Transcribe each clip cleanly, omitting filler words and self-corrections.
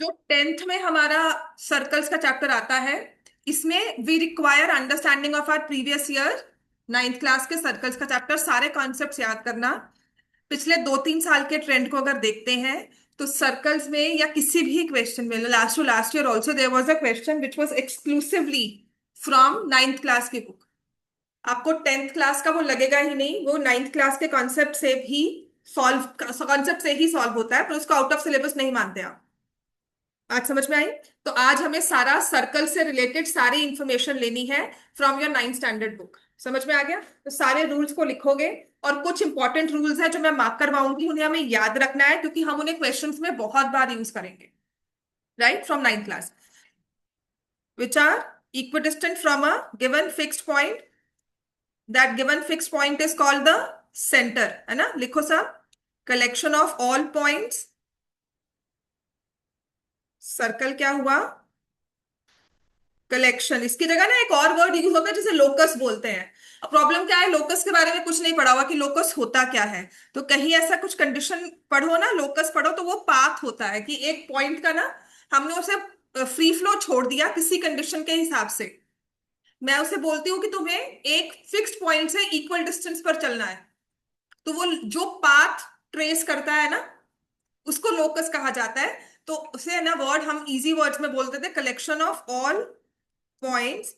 जो टेंथ में हमारा सर्कल्स का चैप्टर आता है, इसमें we require understanding of our previous year ninth class के सर्कल्स का चैप्टर, सारे कॉन्सेप्ट्स याद करना। पिछले 2-3 साल के ट्रेंड को अगर देखते हैं तो सर्कल्स में या किसी भी क्वेश्चन में, last to last year also there was a question which was exclusively from ninth class की बुक। आपको टेंथ क्लास का वो लगेगा ही नहीं, वो नाइन्थ क्लास के कॉन्सेप्ट से भी सॉल्व कॉन्सेप्ट से ही सॉल्व होता है, पर उसको आउट ऑफ सिलेबस नहीं मानते आप। आज समझ में आई? तो आज हमें सारा सर्कल से रिलेटेड सारी इंफॉर्मेशन लेनी है from your ninth standard book. समझ में आ गया? तो सारे रूल्स को लिखोगे, और कुछ इंपॉर्टेंट रूल्स हैं जो मैं मार्क करवाऊंगी, उन्हें हमें याद रखना है क्योंकि हम उन्हें क्वेश्चंस में बहुत बार यूज करेंगे। Right, from ninth class. Which are equidistant from a given fixed point, that given fixed point is called the centre, है ना? लिखो सब। Collection of all points, circle क्या हुआ? कलेक्शन। इसकी जगह ना एक और वर्ड यूज होता है जिसे लोकस बोलते हैं। अब प्रॉब्लम क्या है, लोकस के बारे में कुछ नहीं पढ़ा हुआ कि लोकस होता क्या है। तो कहीं ऐसा कुछ कंडीशन पढ़ो ना, लोकस पढ़ो, तो वो पाथ होता है कि एक पॉइंट का ना हमने उसे फ्री फ्लो छोड़ दिया किसी कंडीशन के हिसाब से। मैं उसे बोलती हूँ कि तुम्हें एक फिक्स्ड पॉइंट से इक्वल डिस्टेंस पर चलना है, तो वो जो पाथ ट्रेस करता है ना, उसको लोकस कहा जाता है। तो उसे ना वर्ड हम इजी वर्ड्स में बोलते थे, collection of all points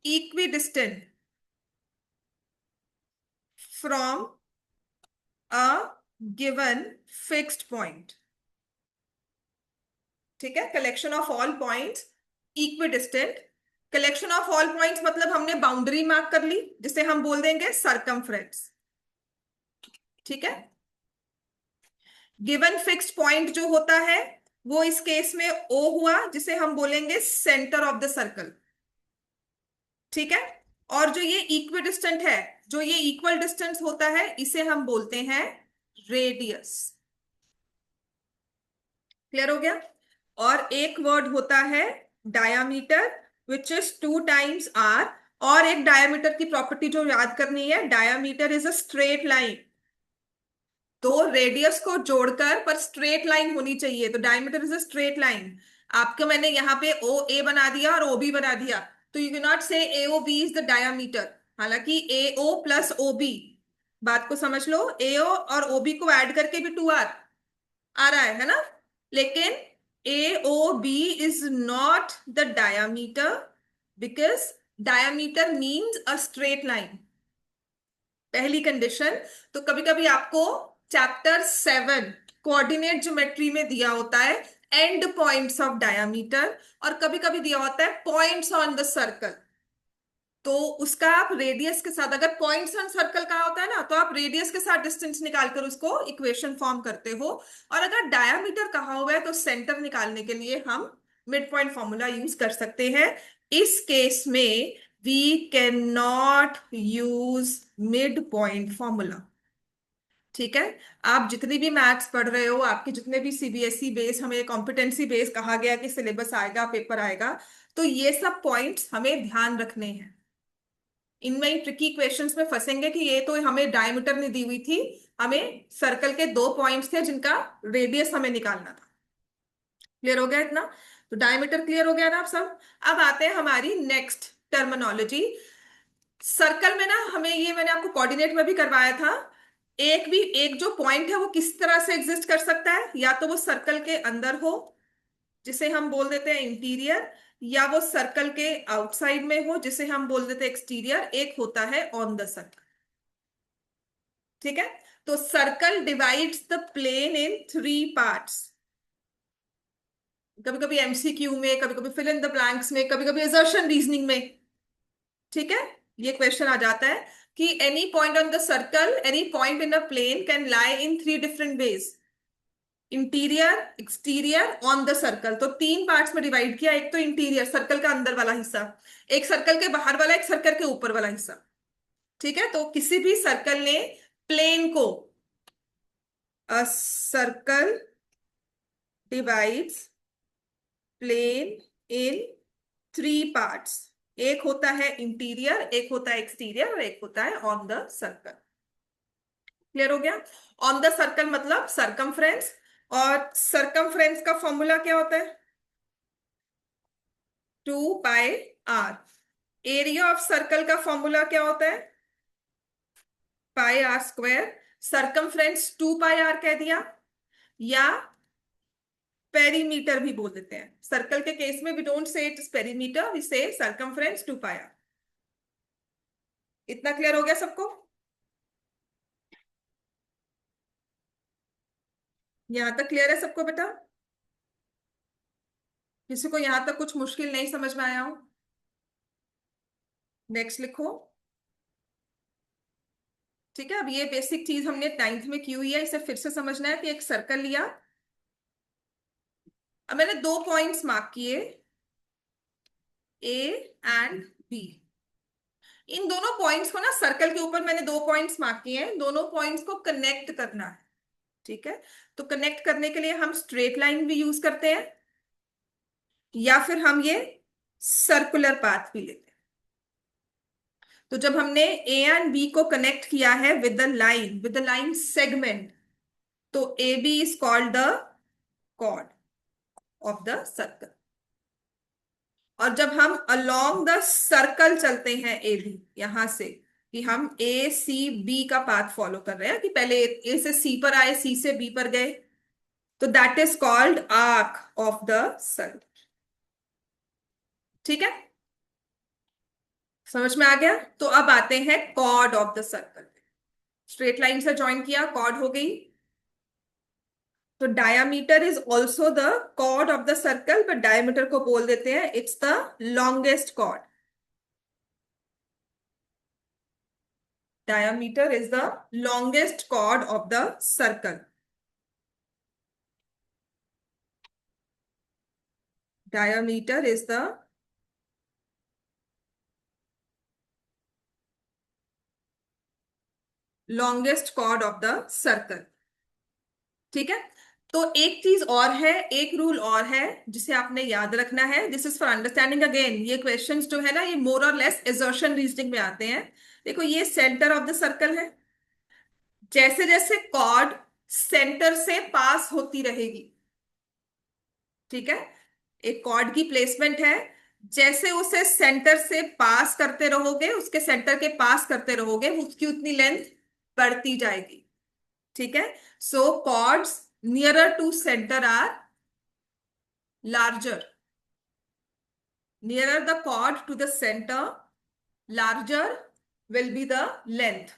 equidistant from a given fixed point। ठीक है, collection of all points equidistant. Collection of all points मतलब हमने बाउंड्री मार्क कर ली, जिसे हम बोल देंगे सरकमफ्रेंस। ठीक है। गिवन फिक्स्ड पॉइंट जो होता है वो इस केस में ओ हुआ, जिसे हम बोलेंगे सेंटर ऑफ द सर्कल। ठीक है। और जो ये इक्विडिस्टेंट है, जो ये इक्वल डिस्टेंस होता है, इसे हम बोलते हैं रेडियस। क्लियर हो गया? और एक वर्ड होता है diameter, which is 2 times r. और एक डायामीटर की प्रॉपर्टी जो याद करनी है, diameter is a straight line. तो रेडियस को जोड़कर पर स्ट्रेट लाइन होनी चाहिए, तो diameter is a straight line. आपको मैंने यहाँ पे ओ ए बना दिया और ओ बी बना दिया, तो you can not say A O B is the diameter. हालांकि A O plus O B, बात को समझ लो, ए ओ और ओ बी को ऐड करके भी 2 आर आ रहा है ना? लेकिन A O B is not the diameter, because diameter means a straight line, पहली कंडीशन। तो कभी कभी आपको चैप्टर 7 कोऑर्डिनेट ज्योमेट्री में दिया होता है एंड पॉइंट्स ऑफ डायामीटर, और कभी कभी दिया होता है पॉइंट्स ऑन द सर्कल। तो उसका आप रेडियस के साथ, अगर पॉइंट्स ऑन सर्कल का होता है ना, तो आप रेडियस के साथ डिस्टेंस निकालकर उसको इक्वेशन फॉर्म करते हो। और अगर डायामीटर कहा हुआ है तो सेंटर निकालने के लिए हम मिड पॉइंट फॉर्मूला यूज कर सकते हैं। इस केस में we can not use mid point formula. ठीक है। आप जितनी भी मैथ्स पढ़ रहे हो, आपके जितने भी सीबीएसई बेस, हमें कॉम्पिटेंसी बेस कहा गया कि सिलेबस आएगा, पेपर आएगा, तो ये सब पॉइंट्स हमें ध्यान रखने हैं। इनमें ही ट्रिकी क्वेश्चंस में फंसेंगे कि ये तो हमें डायमीटर नहीं दी हुई थी, हमें सर्कल के 2 पॉइंट्स थे जिनका रेडियस हमें निकालना था। क्लियर हो गया इतना? तो डायमीटर क्लियर हो गया ना आप सब? अब आते हैं हमारी नेक्स्ट टर्मिनोलॉजी। सर्कल में ना हमें, ये मैंने आपको कोऑर्डिनेट में भी करवाया था, एक जो पॉइंट है वो किस तरह से एग्जिस्ट कर सकता है, या तो वो सर्कल के अंदर हो, जिसे हम बोल देते हैं इंटीरियर, या वो सर्कल के आउटसाइड में हो, जिसे हम बोल देते हैं एक्सटीरियर। एक होता है ऑन द सर्कल। ठीक है। तो circle divides the plane in 3 parts. कभी कभी एमसीक्यू में, कभी कभी फिल इन द ब्लैंक्स में, कभी कभी असर्शन रीजनिंग में। ठीक है। ये क्वेश्चन आ जाता है कि any point on the circle, any point in a plane can lie in 3 different ways, interior, exterior, on the circle. तो 3 पार्ट्स में डिवाइड किया। एक तो इंटीरियर, सर्कल का अंदर वाला हिस्सा, एक सर्कल के बाहर वाला, एक सर्कल के ऊपर वाला हिस्सा। ठीक है। तो किसी भी सर्कल ने प्लेन को, a circle divides plane in 3 parts. एक होता है इंटीरियर, एक होता है एक्सटीरियर, और एक होता है ऑन द सर्कल। क्लियर हो गया? ऑन द सर्कल मतलब सरकमफ्रेंस। और सरकमफ्रेंस का फॉर्मूला क्या होता है? 2 pi are. Area of circle का फॉर्मूला क्या होता है? πr²। सरकमफ्रेंस 2 पाई आर कह दिया, या पेरीमीटर भी बोल देते हैं। सर्कल के केस में we don't say it is perimeter, we say circumference 2 pi r. इतना क्लियर हो गया सबको? यहां तक क्लियर है सबको बेटा? किसी को यहां तक कुछ मुश्किल नहीं समझ में आया हो? नेक्स्ट लिखो। ठीक है, अब ये बेसिक चीज हमने 9th में की हुई है, इसे फिर से समझना है कि एक सर्कल लिया। अब मैंने 2 पॉइंट्स मार्क किए, ए एंड बी। इन दोनों पॉइंट्स को ना, सर्कल के ऊपर मैंने 2 पॉइंट्स मार्क किए हैं, दोनों पॉइंट्स को कनेक्ट करना है। ठीक है, तो कनेक्ट करने के लिए हम स्ट्रेट लाइन भी यूज करते हैं, या फिर हम ये सर्कुलर पाथ भी लेते हैं। तो जब हमने ए एंड बी को कनेक्ट किया है विद द लाइन सेगमेंट, तो A B is called the chord of the circle. और जब हम अलोंग द सर्कल चलते हैं ए बी, यहां से कि हम ए सी बी का पाथ फॉलो कर रहे हैं, कि पहले ए से सी पर आए, सी से बी पर गए, तो that is called arc of the circle. ठीक है, समझ में आ गया? तो अब आते हैं chord of the circle. Straight line से ज्वाइन किया, कॉर्ड हो गई। तो diameter is also the chord of the circle, but diameter को बोल देते हैं it's the longest chord. Diameter is the longest chord of the circle. Diameter is the longest chord of the circle. ठीक है, तो एक चीज और है, एक रूल और है जिसे आपने याद रखना है। This is for understanding. Again ये क्वेश्चंस जो है ना, ये मोर और लेस एजर्शन रीजनिंग में आते हैं। देखो, ये सेंटर ऑफ द सर्कल है। जैसे जैसे कॉर्ड सेंटर से पास होती रहेगी, ठीक है, एक कॉर्ड की प्लेसमेंट है, जैसे उसे सेंटर से पास करते रहोगे, उसके सेंटर के पास करते रहोगे, उसकी उतनी लेंथ बढ़ती जाएगी। ठीक है, so chords nearer to centre are larger. Nearer the chord to the centre, larger will be the length.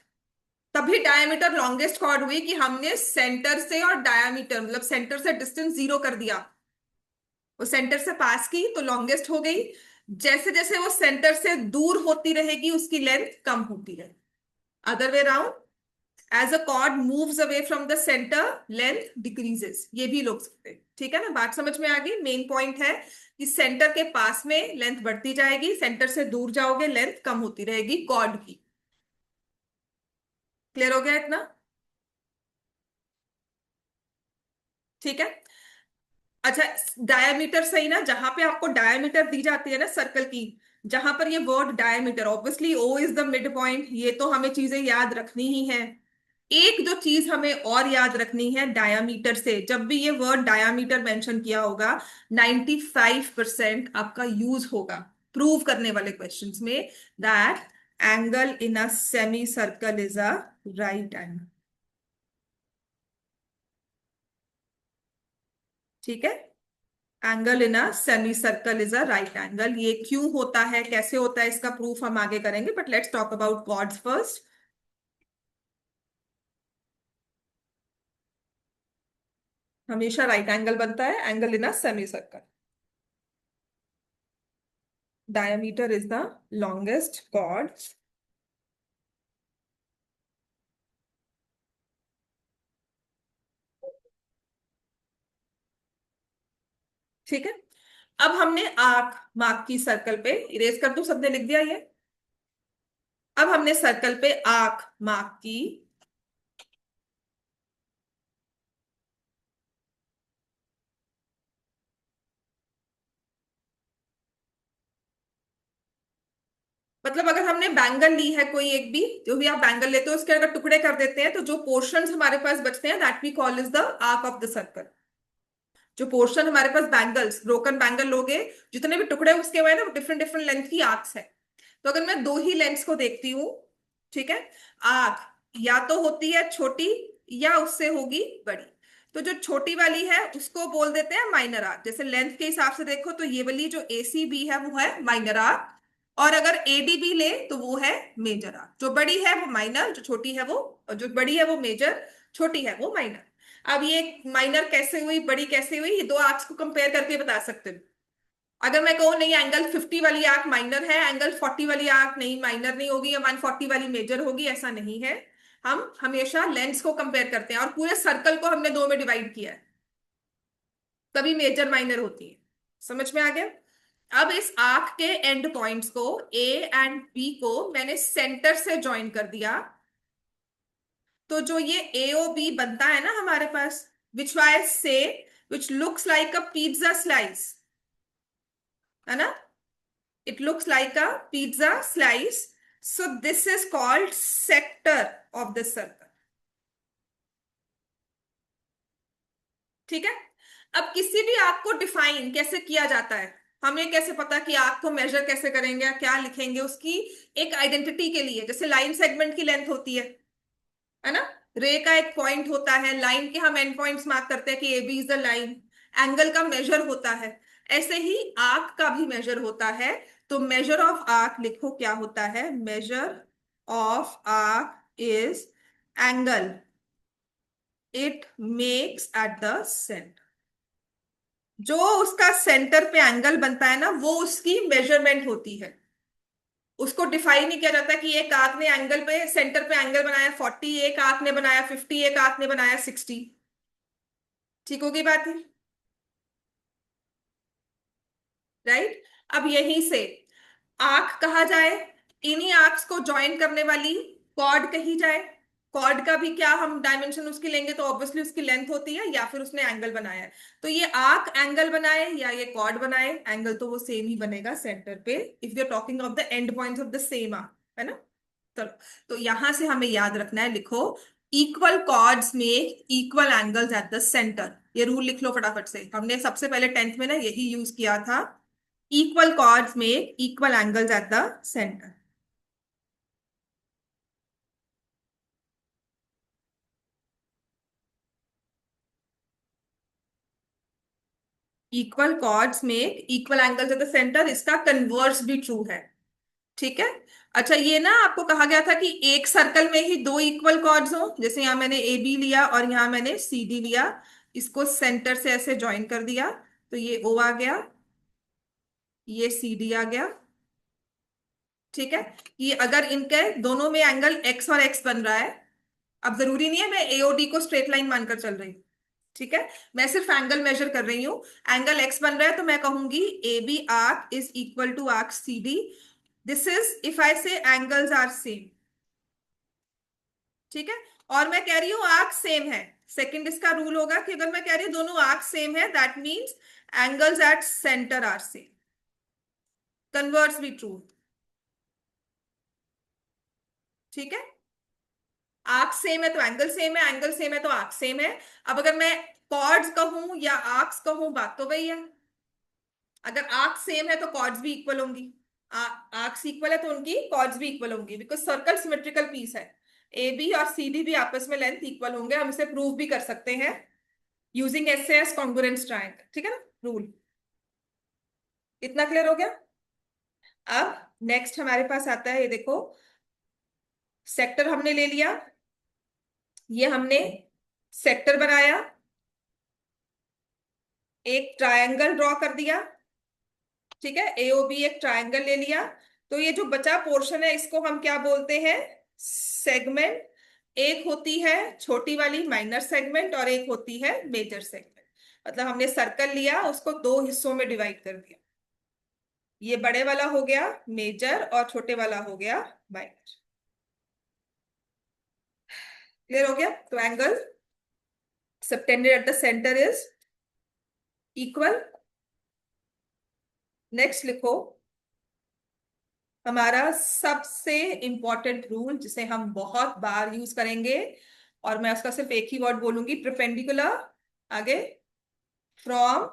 तभी डायमीटर लॉन्गेस्ट कॉर्ड हुई कि हमने सेंटर से और डायमीटर, मतलब सेंटर से डिस्टेंस 0 कर दिया, वो सेंटर से पास की तो लॉन्गेस्ट हो गई। जैसे जैसे वो सेंटर से दूर होती रहेगी, उसकी लेंथ कम होती है। Other way round, as a chord moves away from the centre, length decreases. ये भी लोग सकते हैं। ठीक है ना, बात समझ में आ गई? मेन पॉइंट है कि सेंटर के पास में लेंथ बढ़ती जाएगी, सेंटर से दूर जाओगे लेंथ कम होती रहेगी कॉर्ड की। क्लियर हो गया इतना? ठीक है, अच्छा, डायमीटर सही ना, जहां पे आपको डायमीटर दी जाती है ना सर्कल की, जहां पर ये word diameter, obviously O is the mid point, ये तो हमें चीजें याद रखनी ही है। एक जो चीज हमें और याद रखनी है डायामीटर से, जब भी ये वर्ड डायामीटर मेंशन किया होगा, 95% आपका यूज होगा प्रूव करने वाले क्वेश्चंस में, that angle in a semi circle is a right angle. ठीक है, angle in a semi circle is a right angle. ये क्यों होता है, कैसे होता है, इसका प्रूफ हम आगे करेंगे, but let's talk about chords first. हमेशा राइट एंगल बनता है angle in a semi circle. Diameter is the longest chord. ठीक है, अब हमने आर्क मार्क की सर्कल पे, इरेज कर दूं, सबने लिख दिया ये। अब हमने सर्कल पे आर्क मार्क की, मतलब अगर हमने बैंगल ली है कोई एक भी, जो भी आप बैंगल लेते हो उसके अगर टुकड़े कर देते हैं, तो जो पोर्शंस हमारे पास बचते हैं that we call is the arc of the circle. जो पोर्शन हमारे पास बैंगल्स, ब्रोकन बैंगल लोगे, जितने भी टुकड़े उसके हुए हैं ना, वो डिफरेंट डिफरेंट लेंथ की आर्क्स है। तो अगर मैं दो ही लेंथ्स को देखती हूँ, ठीक है, आर्क या तो होती है छोटी या उससे होगी बड़ी। तो जो छोटी वाली है उसको बोल देते हैं माइनर आर्क। जैसे लेंथ के हिसाब से देखो तो ये वाली जो एसीबी है वो है माइनर आर्क, और अगर एडीबी ले तो वो है मेजर आर्क। जो बड़ी है वो माइनर, जो छोटी है वो, और जो बड़ी है वो मेजर, छोटी है वो माइनर। अब ये माइनर कैसे हुई, बड़ी कैसे हुई, ये दो आर्क्स को कंपेयर करके बता सकते हो। अगर मैं कहूँ नहीं एंगल 50 वाली आर्क माइनर है, एंगल 40 वाली आर्क नहीं माइनर नहीं होगी, या 140 वाली मेजर होगी, ऐसा नहीं है। हम हमेशा लेंस को कंपेयर करते हैं, और पूरे सर्कल को हमने दो में डिवाइड किया है, तभी मेजर माइनर होती है। समझ में आ गया? अब इस आर्क के एंड पॉइंट्स को, ए एंड बी को मैंने सेंटर से ज्वाइन कर दिया। तो जो ये एओ बी बनता है ना हमारे पास, विच आई से, which looks like a pizza slice, है ना, it looks like a pizza slice, so this is called sector of the circle। ठीक है। अब किसी भी आर्क को डिफाइन कैसे किया जाता है, हमें कैसे पता कि आर्क को मेजर कैसे करेंगे, क्या लिखेंगे उसकी एक आइडेंटिटी के लिए। जैसे लाइन सेगमेंट की लेंथ होती है ना, रे का एक पॉइंट होता है, लाइन के हम एंड पॉइंट्स मार्क करते हैं कि A B is the line, angle का मेजर होता है। ऐसे ही आर्क का भी मेजर होता है। तो मेजर ऑफ आर्क लिखो क्या होता है, measure of arc is angle it makes eight the centre. जो उसका सेंटर पे एंगल बनता है ना, वो उसकी मेजरमेंट होती है। उसको डिफाइन नहीं किया जाता कि एक आर्क ने एंगल पे, सेंटर पे एंगल बनाया 40, एक आर्क ने बनाया 50, एक आर्क ने बनाया 60। ठीक होगी बात है, राइट। अब यहीं से आर्क कहा जाए, इन्हीं आर्क्स को ज्वाइन करने वाली कॉर्ड कही जाए। कॉर्ड का भी क्या हम डायमेंशन उसकी लेंगे, तो ऑब्वियसली उसकी लेंथ होती है, या फिर उसने एंगल बनाया है। तो ये आर्क एंगल बनाए या ये कॉर्ड बनाए, एंगल तो वो सेम ही बनेगा सेंटर पे, if you are talking of the end points of the same arc, है ना। चलो, तो यहां से हमें याद रखना है, लिखो equal chords make equal angles at the centre. ये रूल लिख लो फटाफट से, हमने सबसे पहले 10th में ना यही यूज किया था। Equal chords make equal angles at the centre. Equal chords make equal angles at the centre, इसका कन्वर्स भी ट्रू है। ठीक है। अच्छा, ये ना आपको कहा गया था कि एक सर्कल में ही दो इक्वल कॉर्ड्स हो, जैसे यहां मैंने ए बी लिया और यहां मैंने सी डी लिया, इसको सेंटर से ऐसे ज्वाइन कर दिया, तो ये ओ आ गया, ये सी डी आ गया। ठीक है, कि अगर इनके दोनों में एंगल एक्स और एक्स बन रहा है, अब जरूरी नहीं है मैं एओडी को स्ट्रेट लाइन मानकर चल रही हूँ, ठीक है, मैं सिर्फ एंगल मेजर कर रही हूँ। एंगल एक्स बन रहा है तो मैं कहूंगी A B arc is equal to arc C D. This is if I say angles are same. ठीक है, और मैं कह रही हूँ आर्क सेम है, सेकंड इसका रूल होगा कि अगर मैं कह रही हूँ दोनों आर्क सेम है, that means angles at centre are same. Converse भी ट्रू। ठीक है, आर्क सेम है तो एंगल सेम है, एंगल सेम है तो आर्क सेम है। अब अगर मैं कॉर्ड्स कहूं या आर्क्स कहूं, बात तो वही है। अगर आर्क सेम है तो कॉर्ड्स भी इक्वल होंगी, आर्क्स इक्वल है तो उनकी कॉर्ड्स भी इक्वल होंगी, बिकॉज सर्कल सिमेट्रिकल पीस है। ए बी और सी डी भी आपस में लेंथ इक्वल होंगे, हम इसे प्रूव भी कर सकते हैं using S S congruence triangle. ठीक है ना रूल, इतना क्लियर हो गया। अब नेक्स्ट हमारे पास आता है, ये देखो, सेक्टर हमने ले लिया, ये हमने सेक्टर बनाया, एक ट्रायंगल ड्रॉ कर दिया। ठीक है, एओबी एक ट्रायंगल ले लिया। तो ये जो बचा पोर्शन है इसको हम क्या बोलते हैं, सेगमेंट। एक होती है छोटी वाली माइनर सेगमेंट और एक होती है मेजर सेगमेंट। मतलब हमने सर्कल लिया, उसको दो हिस्सों में डिवाइड कर दिया, ये बड़े वाला हो गया मेजर और छोटे वाला हो गया माइनर। क्लियर हो गया? तो angle subtended at the centre is equal. Next लिखो हमारा सबसे इंपॉर्टेंट रूल, जिसे हम बहुत बार यूज करेंगे, और मैं उसका सिर्फ एक ही वर्ड बोलूंगी, परपेंडिकुलर। आगे from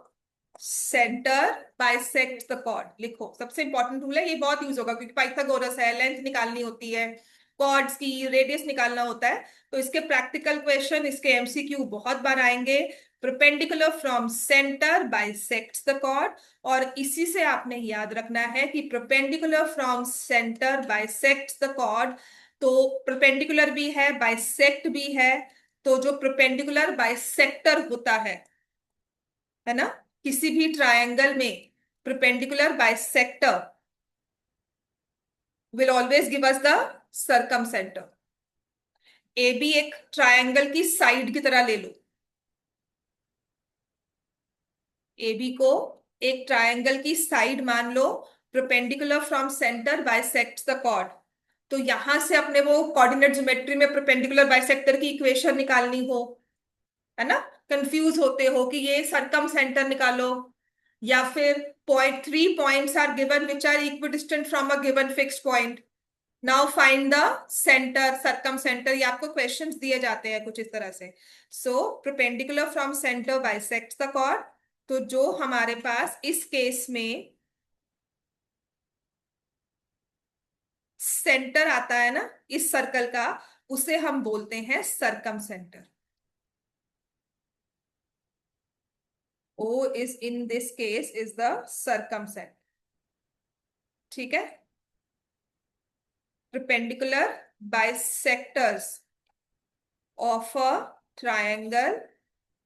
centre bisect the chord. लिखो, सबसे इंपॉर्टेंट रूल है, ये बहुत यूज होगा क्योंकि पाइथागोरस है, लेंथ निकालनी होती है, कॉर्ड्स की रेडियस निकालना होता है। तो इसके प्रैक्टिकल क्वेश्चन, इसके एमसीक्यू बहुत बार आएंगे। Perpendicular from centre bisects the chord, और इसी से आपने याद रखना है कि perpendicular from centre bisects the chord. तो परपेंडिकुलर भी है, बाइसेक्ट भी है। तो जो परपेंडिकुलर बाइसेक्टर होता है ना, किसी भी ट्रायंगल में perpendicular bisector will always give us the circumcentre. A B एक ट्रायंगल की साइड की तरह ले लो। ए बी को एक ट्रायंगल की साइड मान लो, perpendicular from centre bisects the chord. तो यहां से अपने वो कोऑर्डिनेट ज्योमेट्री में परपेंडिकुलर बाइसेक्टर की इक्वेशन निकालनी हो, है ना, कंफ्यूज होते हो कि ये सरकम सेंटर निकालो, या फिर point 3 points are given which are equidistant from a given fixed point, now find the centre circumcentre. ये आपको क्वेश्चंस दिए जाते हैं कुछ इस तरह से। So perpendicular from centre bisects the chord. तो जो हमारे पास इस केस में सेंटर आता है ना इस सर्कल का, उसे हम बोलते हैं सरकम centre. O is in this case is the circumcenter। ठीक है, perpendicular bisectors of a triangle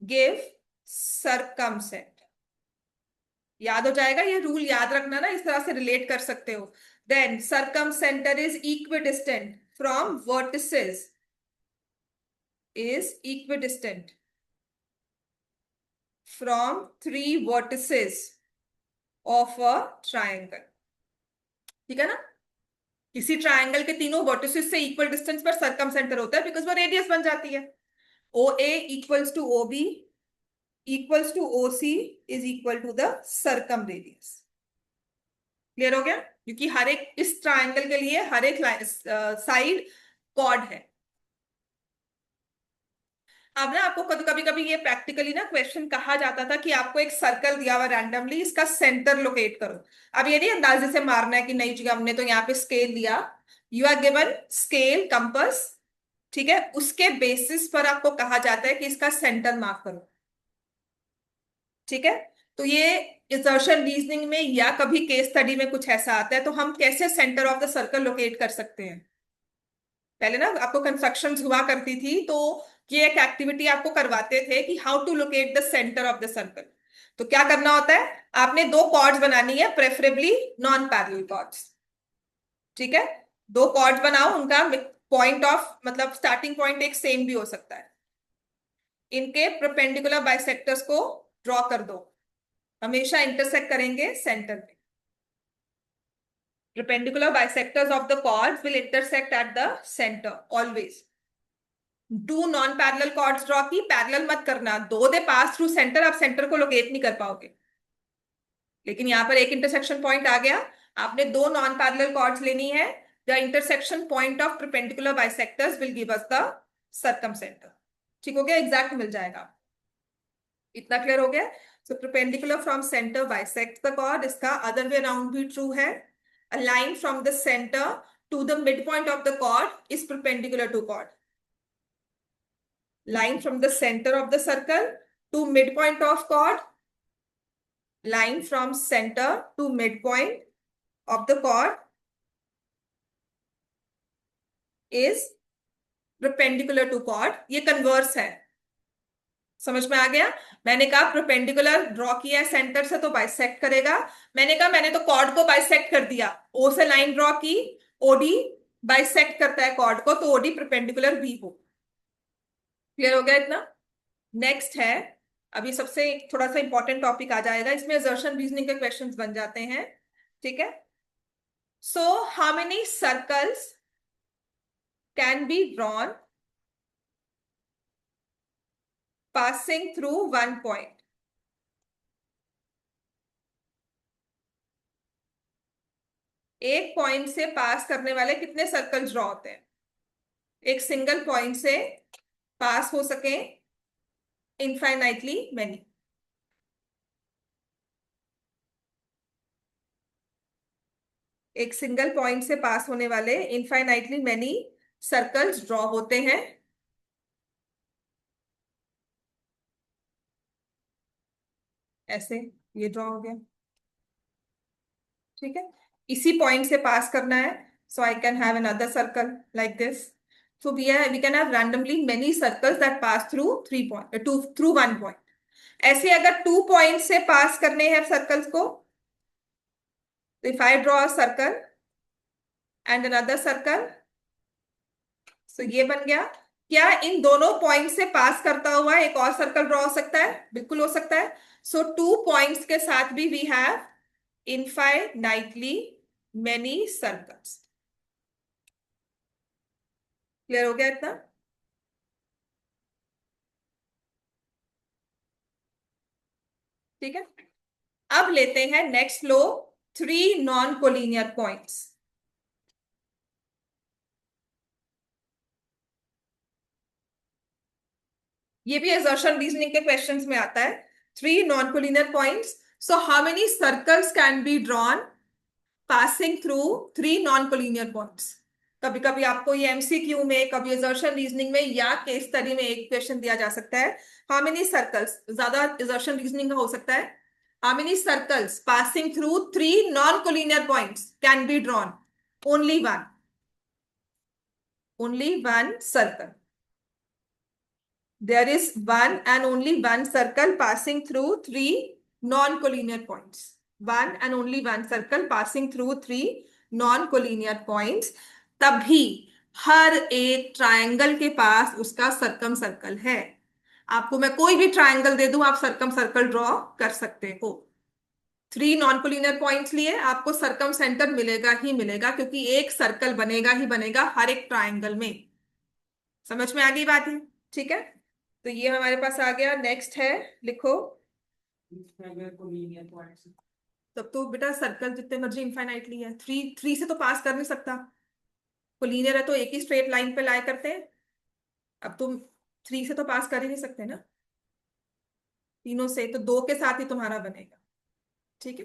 give circumcenter। याद हो जाएगा, ये रूल याद रखना ना, इस तरह से रिलेट कर सकते हो। Then circumcenter is equidistant from vertices, is equidistant from 3 vertices of a triangle। ठीक है ना, किसी ट्रायंगल के तीनों वर्टिसेस से इक्वल डिस्टेंस पर सरकम सेंटर होता है, बिकॉज वो रेडियस बन जाती है। O A equals to O B equals to O C is equal to the circumradius. Clear हो गया, क्योंकि हर एक इस ट्रायंगल के लिए हर एक साइड कॉर्ड है। अब ना आपको कभी कभी ये प्रैक्टिकली ना क्वेश्चन कहा जाता था कि आपको एक सर्कल दिया हुआ रैंडमली, इसका सेंटर लोकेट करो। अब ये नहीं अंदाजे से मारना है कि नहीं जी हमने तो यहाँ पे स्केल दिया, you are given scale compass, ठीक है, उसके बेसिस पर आपको कहा जाता है कि इसका सेंटर मार्क करो। ठीक है, तो ये इंसर्शन रीजनिंग में या कभी केस स्टडी में कुछ ऐसा आता है, तो हम कैसे centre of the circle locate कर सकते हैं। पहले ना आपको कंस्ट्रक्शन हुआ करती थी, तो ये एक एक्टिविटी आपको करवाते थे कि how to locate the centre of the circle. तो क्या करना होता है, आपने दो कॉर्ड्स बनानी है, प्रेफरेबली नॉन पैरेलल कॉर्ड्स। ठीक है, दो कॉर्ड्स बनाओ, उनका पॉइंट ऑफ मतलब स्टार्टिंग पॉइंट एक सेम भी हो सकता है। इनके परपेंडिकुलर बाइसेक्टर्स को ड्रॉ कर दो, हमेशा इंटरसेक्ट करेंगे सेंटर में। perpendicular bisectors of the chords will intersect at the center always। Two non parallel chords draw की, पैरेलल मत करना, दो दे पास थ्रू सेंटर, आप सेंटर को लोकेट नहीं कर पाओगे। लेकिन यहां पर एक इंटरसेक्शन पॉइंट आ गया, आपने दो नॉन पैरेलल कॉर्ड्स लेनी है, the intersection point of perpendicular bisectors will give us the circum centre. ठीक हो गया, एग्जैक्ट मिल जाएगा। इतना क्लियर हो गया। So perpendicular from centre bisect the chord, इसका अदर वे अराउंड भी ट्रू है। A line from the centre to the mid point of the chord is perpendicular to chord. line from the center of the circle to midpoint of chord, line from center to midpoint of the chord is perpendicular to chord। ये converse है, समझ में आ गया। मैंने कहा perpendicular draw किया centre से तो बाइसेक्ट करेगा, मैंने कहा मैंने तो कॉर्ड को बाइसेक्ट कर दिया, ओ से लाइन ड्रॉ की, ओडी बाइसेक्ट करता है कॉर्ड को, तो ओडी परपेंडिकुलर भी हो। क्लियर हो गया इतना। नेक्स्ट है, अभी सबसे थोड़ा सा इंपॉर्टेंट टॉपिक आ जाएगा, इसमें असर्शन रीजनिंग के क्वेश्चंस बन जाते हैं। ठीक है, so how many circles can be drawn passing through one point. एक पॉइंट से पास करने वाले कितने सर्कल्स ड्रॉ होते हैं, एक सिंगल पॉइंट से पास हो सके इनफाइनाइटली मैनी। एक सिंगल पॉइंट से पास होने वाले इनफाइनाइटली मेनी सर्कल्स ड्रॉ होते हैं। ऐसे ये ड्रॉ हो गया, ठीक है। इसी पॉइंट से पास करना है, so I can have another circle like this. So we can have randomly many circles that pass through three point two through one point. ऐसे अगर 2 पॉइंट से पास करने हैं सर्कल्स को, तो if I draw a circle and another circle, so ये बन गया। क्या इन दोनों पॉइंट से पास करता हुआ एक और सर्कल ड्रॉ हो सकता है? बिल्कुल हो सकता है। सो 2 पॉइंट्स के साथ भी we have infinitely many circles. Clear हो गया इतना? ठीक है। अब लेते हैं नेक्स्ट लो, 3 नॉन कोलिनियर पॉइंट्स। ये भी assertion रीजनिंग के क्वेश्चंस में आता है। 3 non collinear points, so how many circles can be drawn passing through 3 non collinear points? कभी कभी आपको ये एमसीक्यू में, कभी assertion रीजनिंग में या केस स्टडी में एक क्वेश्चन दिया जा सकता है। हाउ मेनी सर्कल्स, ज्यादा assertion रीजनिंग का हो सकता है। How many circles passing through 3 non collinear points can be drawn? Only one, only one circle. There is one and only one circle passing through 3 non-collinear points. One and only one circle passing through 3 non-collinear points. तभी हर एक triangle के पास उसका सरकम circle है। आपको मैं कोई भी triangle दे दूं, आप सरकम सर्कल ड्रॉ कर सकते हो। 3 नॉन-कोलिनियर पॉइंट्स लिए आपको सरकम सेंटर मिलेगा ही मिलेगा, क्योंकि एक सर्कल बनेगा ही बनेगा हर एक ट्रायंगल में। समझ में आ गई बात है? ठीक है। तो ये हमारे पास आ गया। नेक्स्ट है, लिखो। तब तो बेटा सर्कल जितने मर्जी इनफाइनाइटली है, थ्री थ्री से तो पास कर नहीं सकता। कोलिनियर है तो एक ही स्ट्रेट लाइन पे लाया करते हैं। अब तुम 3 से तो पास कर ही नहीं सकते ना, तीनों से तो 2 के साथ ही तुम्हारा बनेगा। ठीक है।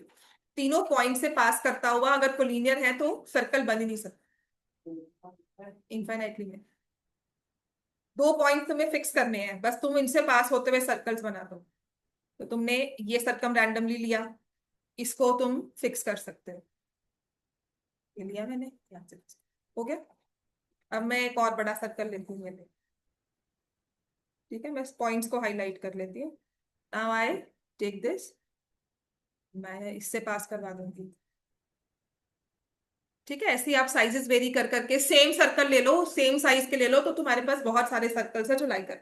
तीनों पॉइंट से पास करता हुआ अगर कोलिनियर है तो सर्कल बन ही नहीं सकता इनफाइनाइटली में। 2 पॉइंट तुम्हें फिक्स करने हैं, बस तुम इनसे पास होते हुए सर्कल्स बना दो। तो तुमने ये सर्कम रैंडमली लिया, इसको तुम फिक्स कर सकते हो। ये लिया मैंने, यहाँ से हो गया। अब मैं एक और बड़ा सर्कल लेती हूँ मैंने। ठीक है, मैं पॉइंट्स को हाईलाइट कर लेती हूँ। नाउ आई टेक दिस, मैं इससे पास करवा दूंगी। ठीक है। ऐसे ही आप साइजेस वेरी कर करके सेम सर्कल ले लो, सेम साइज के ले लो, तो तुम्हारे पास बहुत सारे सर्कल्स है जो लाई कर।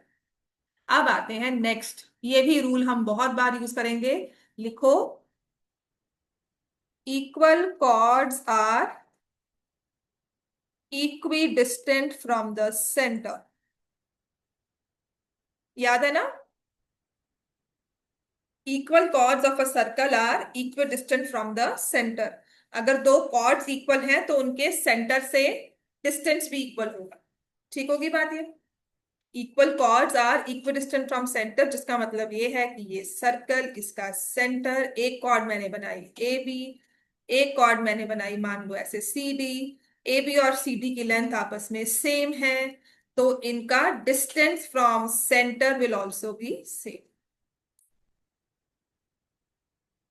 अब आते हैं नेक्स्ट, ये भी रूल हम बहुत बार यूज करेंगे। लिखो, equal chords are equidistant from the centre. याद है ना? Equal chords of a circle are equidistant from the centre. अगर दो कॉर्ड्स इक्वल हैं तो उनके सेंटर से डिस्टेंस भी इक्वल होगा। ठीक होगी बात ये? Equal chords are equidistant from centre, जिसका मतलब ये है कि ये सर्कल, इसका सेंटर, एक कॉर्ड मैंने बनाई ए बी, एक कॉर्ड मैंने बनाई मान लो ऐसे सी डी। ए बी और सी डी की लेंथ आपस में सेम है, तो इनका distance from centre will also be same.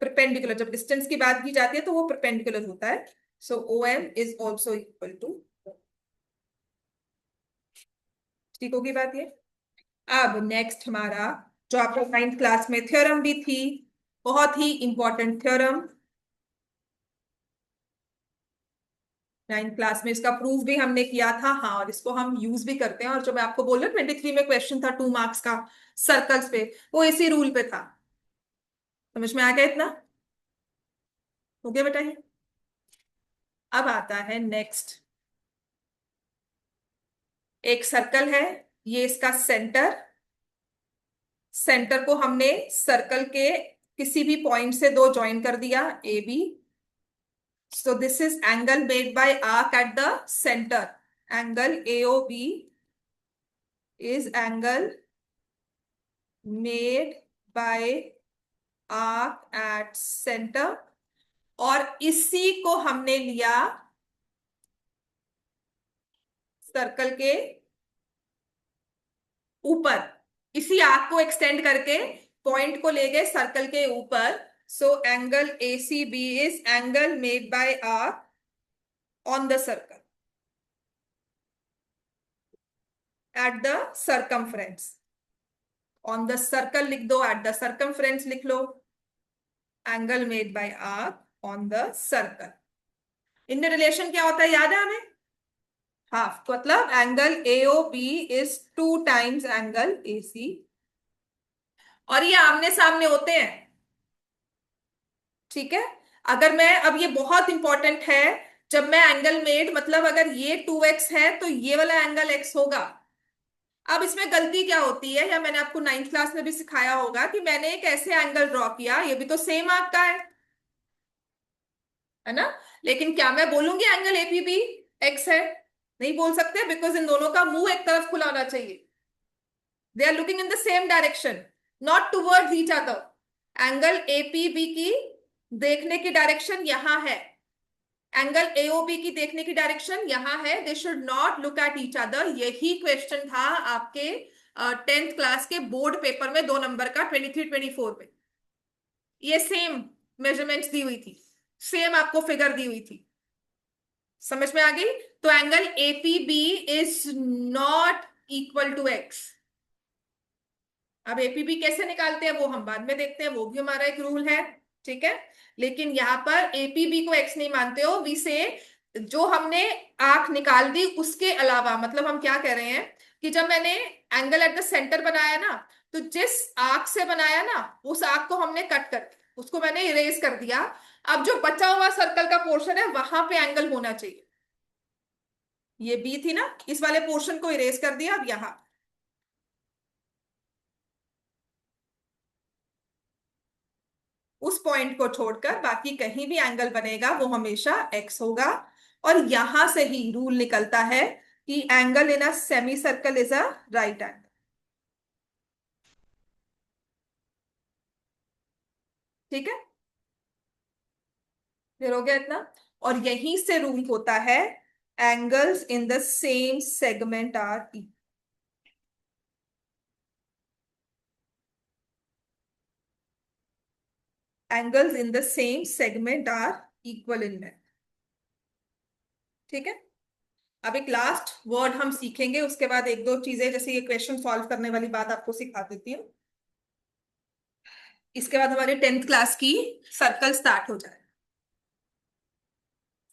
Perpendicular, जब डिस्टेंस की बात की जाती है तो वो परपेंडिकुलर होता है। So O M is also equal to. ठीक होगी बात ये? अब नेक्स्ट हमारा, जो आपको 9th क्लास में थ्योरम भी थी, बहुत ही इंपॉर्टेंट थ्योरम। 9th क्लास में इसका प्रूफ भी हमने किया था, हाँ, और इसको हम यूज भी करते हैं। और जो मैं आपको बोल रहा 23 में क्वेश्चन था 2 मार्क्स का सर्कल्स पे, वो इसी रूल पे था। समझ में आ गया इतना? हो गया बेटा ये? अब आता है नेक्स्ट, एक सर्कल है, ये इसका सेंटर। सेंटर को हमने सर्कल के किसी भी पॉइंट से दो ज्वाइन कर दिया, A B. So this is angle made by arc at the center. Angle AOB is angle made by arc at center. और इसी को हमने लिया सर्कल के ऊपर, इसी आर्क को एक्सटेंड करके पॉइंट को ले गए सर्कल के ऊपर। So angle ACB is angle made by arc on the circle at the circumference. On the circle लिख दो, एट द सर्कमफ्रेंस लिख लो, angle made by arc on the circle. इनमें रिलेशन क्या होता है याद है हमें? हाफ, मतलब angle AOB is 2 times angle AC। और ये आमने सामने होते हैं, ठीक है। अगर मैं, अब ये बहुत इंपॉर्टेंट है, जब मैं एंगल मेड, मतलब अगर ये 2x है तो ये वाला एंगल x होगा। अब इसमें गलती क्या होती है, या मैंने आपको 9th क्लास में भी सिखाया होगा कि मैंने एक ऐसे एंगल ड्रॉ किया, ये भी तो सेम आर्क का है ना। लेकिन क्या मैं बोलूंगी एंगल APB x है? नहीं बोल सकते, बिकॉज इन दोनों का मुंह एक तरफ खुला होना चाहिए। They are looking in the same direction, not towards each other. Angle APB की देखने की डायरेक्शन यहां है, एंगल AOB की देखने की डायरेक्शन यहां है। They should not look at each other. यही क्वेश्चन था आपके 10th क्लास के बोर्ड पेपर में 2 नंबर का 23-24 में। ये सेम मेजरमेंट्स दी हुई थी, सेम आपको फिगर दी हुई थी, समझ में आ गई? तो angle APB is not equal to x। अब APB कैसे निकालते हैं वो हम बाद में देखते हैं, वो भी हमारा एक रूल है, ठीक है। लेकिन यहां पर APB को x नहीं मानते हो, वी से जो हमने आंख निकाल दी उसके अलावा, मतलब हम क्या कह रहे हैं कि जब मैंने एंगल एट द सेंटर बनाया ना, तो जिस आंख से बनाया ना उस आंख को हमने कट कर, उसको मैंने इरेज कर दिया। अब जो बचा हुआ सर्कल का पोर्शन है वहां पे एंगल होना चाहिए। ये B थी ना, इस वाले पोर्शन को इरेज कर दिया। अब यहां उस पॉइंट को छोड़कर बाकी कहीं भी एंगल बनेगा वो हमेशा x होगा। और यहां से ही रूल निकलता है कि angle in a semi circle is a right angle, ठीक है। फिर हो गया इतना। और यहीं से रूल होता है angles in the same segment are ई, angles in the same segment are equal in length, ठीक है। अब एक लास्ट वर्ड हम सीखेंगे, उसके बाद एक दो चीजें जैसे ये क्वेश्चन सॉल्व करने वाली बात आपको सिखा देती हूँ। इसके बाद हमारी 10th क्लास की सर्कल स्टार्ट हो जाए।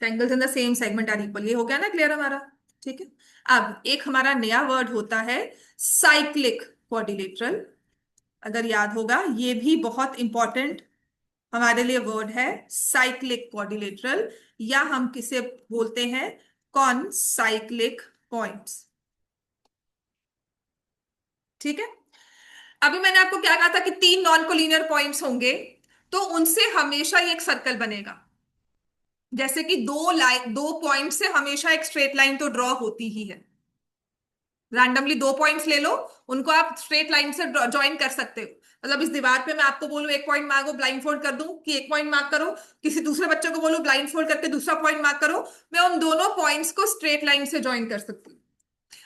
Angles in the same segment are equal, ये हो गया ना क्लियर हमारा, ठीक है। अब एक हमारा नया वर्ड होता है साइक्लिक क्वाड्रिलेटरल। अगर याद होगा, ये भी बहुत इंपॉर्टेंट हमारे लिए वर्ड है, साइक्लिक क्वाड्रिलेटरल, या हम किसे बोलते हैं कौन साइक्लिक पॉइंट्स, ठीक है। अभी मैंने आपको क्या कहा था कि 3 नॉन कोलिनियर पॉइंट्स होंगे, तो उनसे हमेशा ये एक सर्कल बनेगा। जैसे कि दो लाइन, 2 पॉइंट से हमेशा एक स्ट्रेट लाइन तो ड्रॉ होती ही है। रैंडमली 2 पॉइंट्स ले लो, उनको आप स्ट्रेट लाइन से ज्वाइन कर सकते हो। मतलब इस दीवार पे मैं आपको बोलूं एक पॉइंट मार्को, ब्लाइंड फोल्ड कर दूं कि एक पॉइंट मार्क करो, किसी दूसरे बच्चे को बोलूं ब्लाइंड फोल्ड करके दूसरा पॉइंट मार्क करो, मैं उन दोनों पॉइंट्स को स्ट्रेट लाइन से ज्वाइन कर सकती हूँ।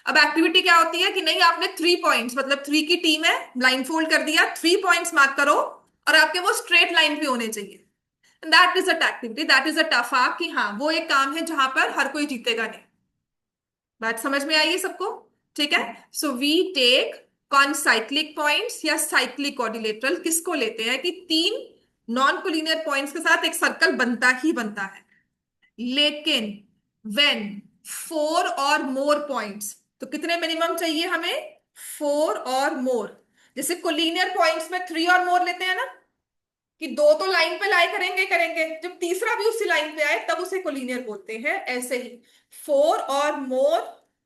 अब एक्टिविटी क्या होती है कि नहीं, आपने 3 पॉइंट्स, मतलब 3 की टीम है, ब्लाइंड फोल्ड कर दिया, 3 पॉइंट्स मार्क करो और आपके वो स्ट्रेट लाइन पे होने चाहिए। That is a activity, that is a tough arc, कि हाँ वो एक काम है जहां पर हर कोई जीतेगा नहीं। बात समझ में आई है सबको? ठीक है। सो वी टेक कॉनसाइक्लिक पॉइंट्स या साइक्लिक क्वाड्रिलेटरल किसको लेते हैं कि 3 नॉन कोलिनियर पॉइंट्स के साथ एक सर्कल बनता ही बनता है। लेकिन व्हेन 4 और मोर पॉइंट्स, तो कितने मिनिमम चाहिए हमें? 4 और मोर। जैसे कोलिनियर पॉइंट्स में 3 और मोर लेते हैं ना, कि दो तो लाइन पे लाई करेंगे करेंगे, जब तीसरा भी उसी लाइन पे आए तब उसे कोलिनियर बोलते हैं। ऐसे ही 4 और more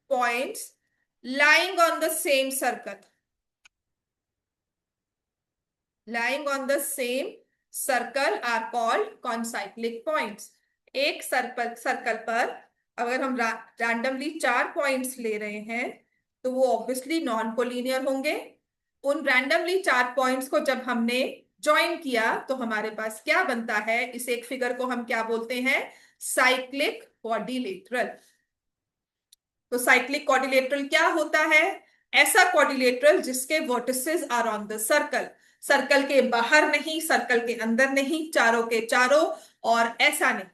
points lying on the same circle, lying on the same circle are called concyclic points। एक सर्कल सर्कल पर अगर हम रैंडमली 4 पॉइंट्स ले रहे हैं तो वो ऑब्वियसली नॉन कोलिनियर होंगे। उन रैंडमली 4 पॉइंट्स को जब हमने ज्वाइन किया तो हमारे पास क्या बनता है, इस एक फिगर को हम क्या बोलते हैं, साइक्लिक क्वाड्रिलेटरल। तो साइक्लिक क्वाड्रिलेटरल क्या होता है, ऐसा क्वाड्रिलेटरल जिसके vertices are on the circle, circle के बाहर नहीं, सर्कल के अंदर नहीं, चारों के चारों, और ऐसा नहीं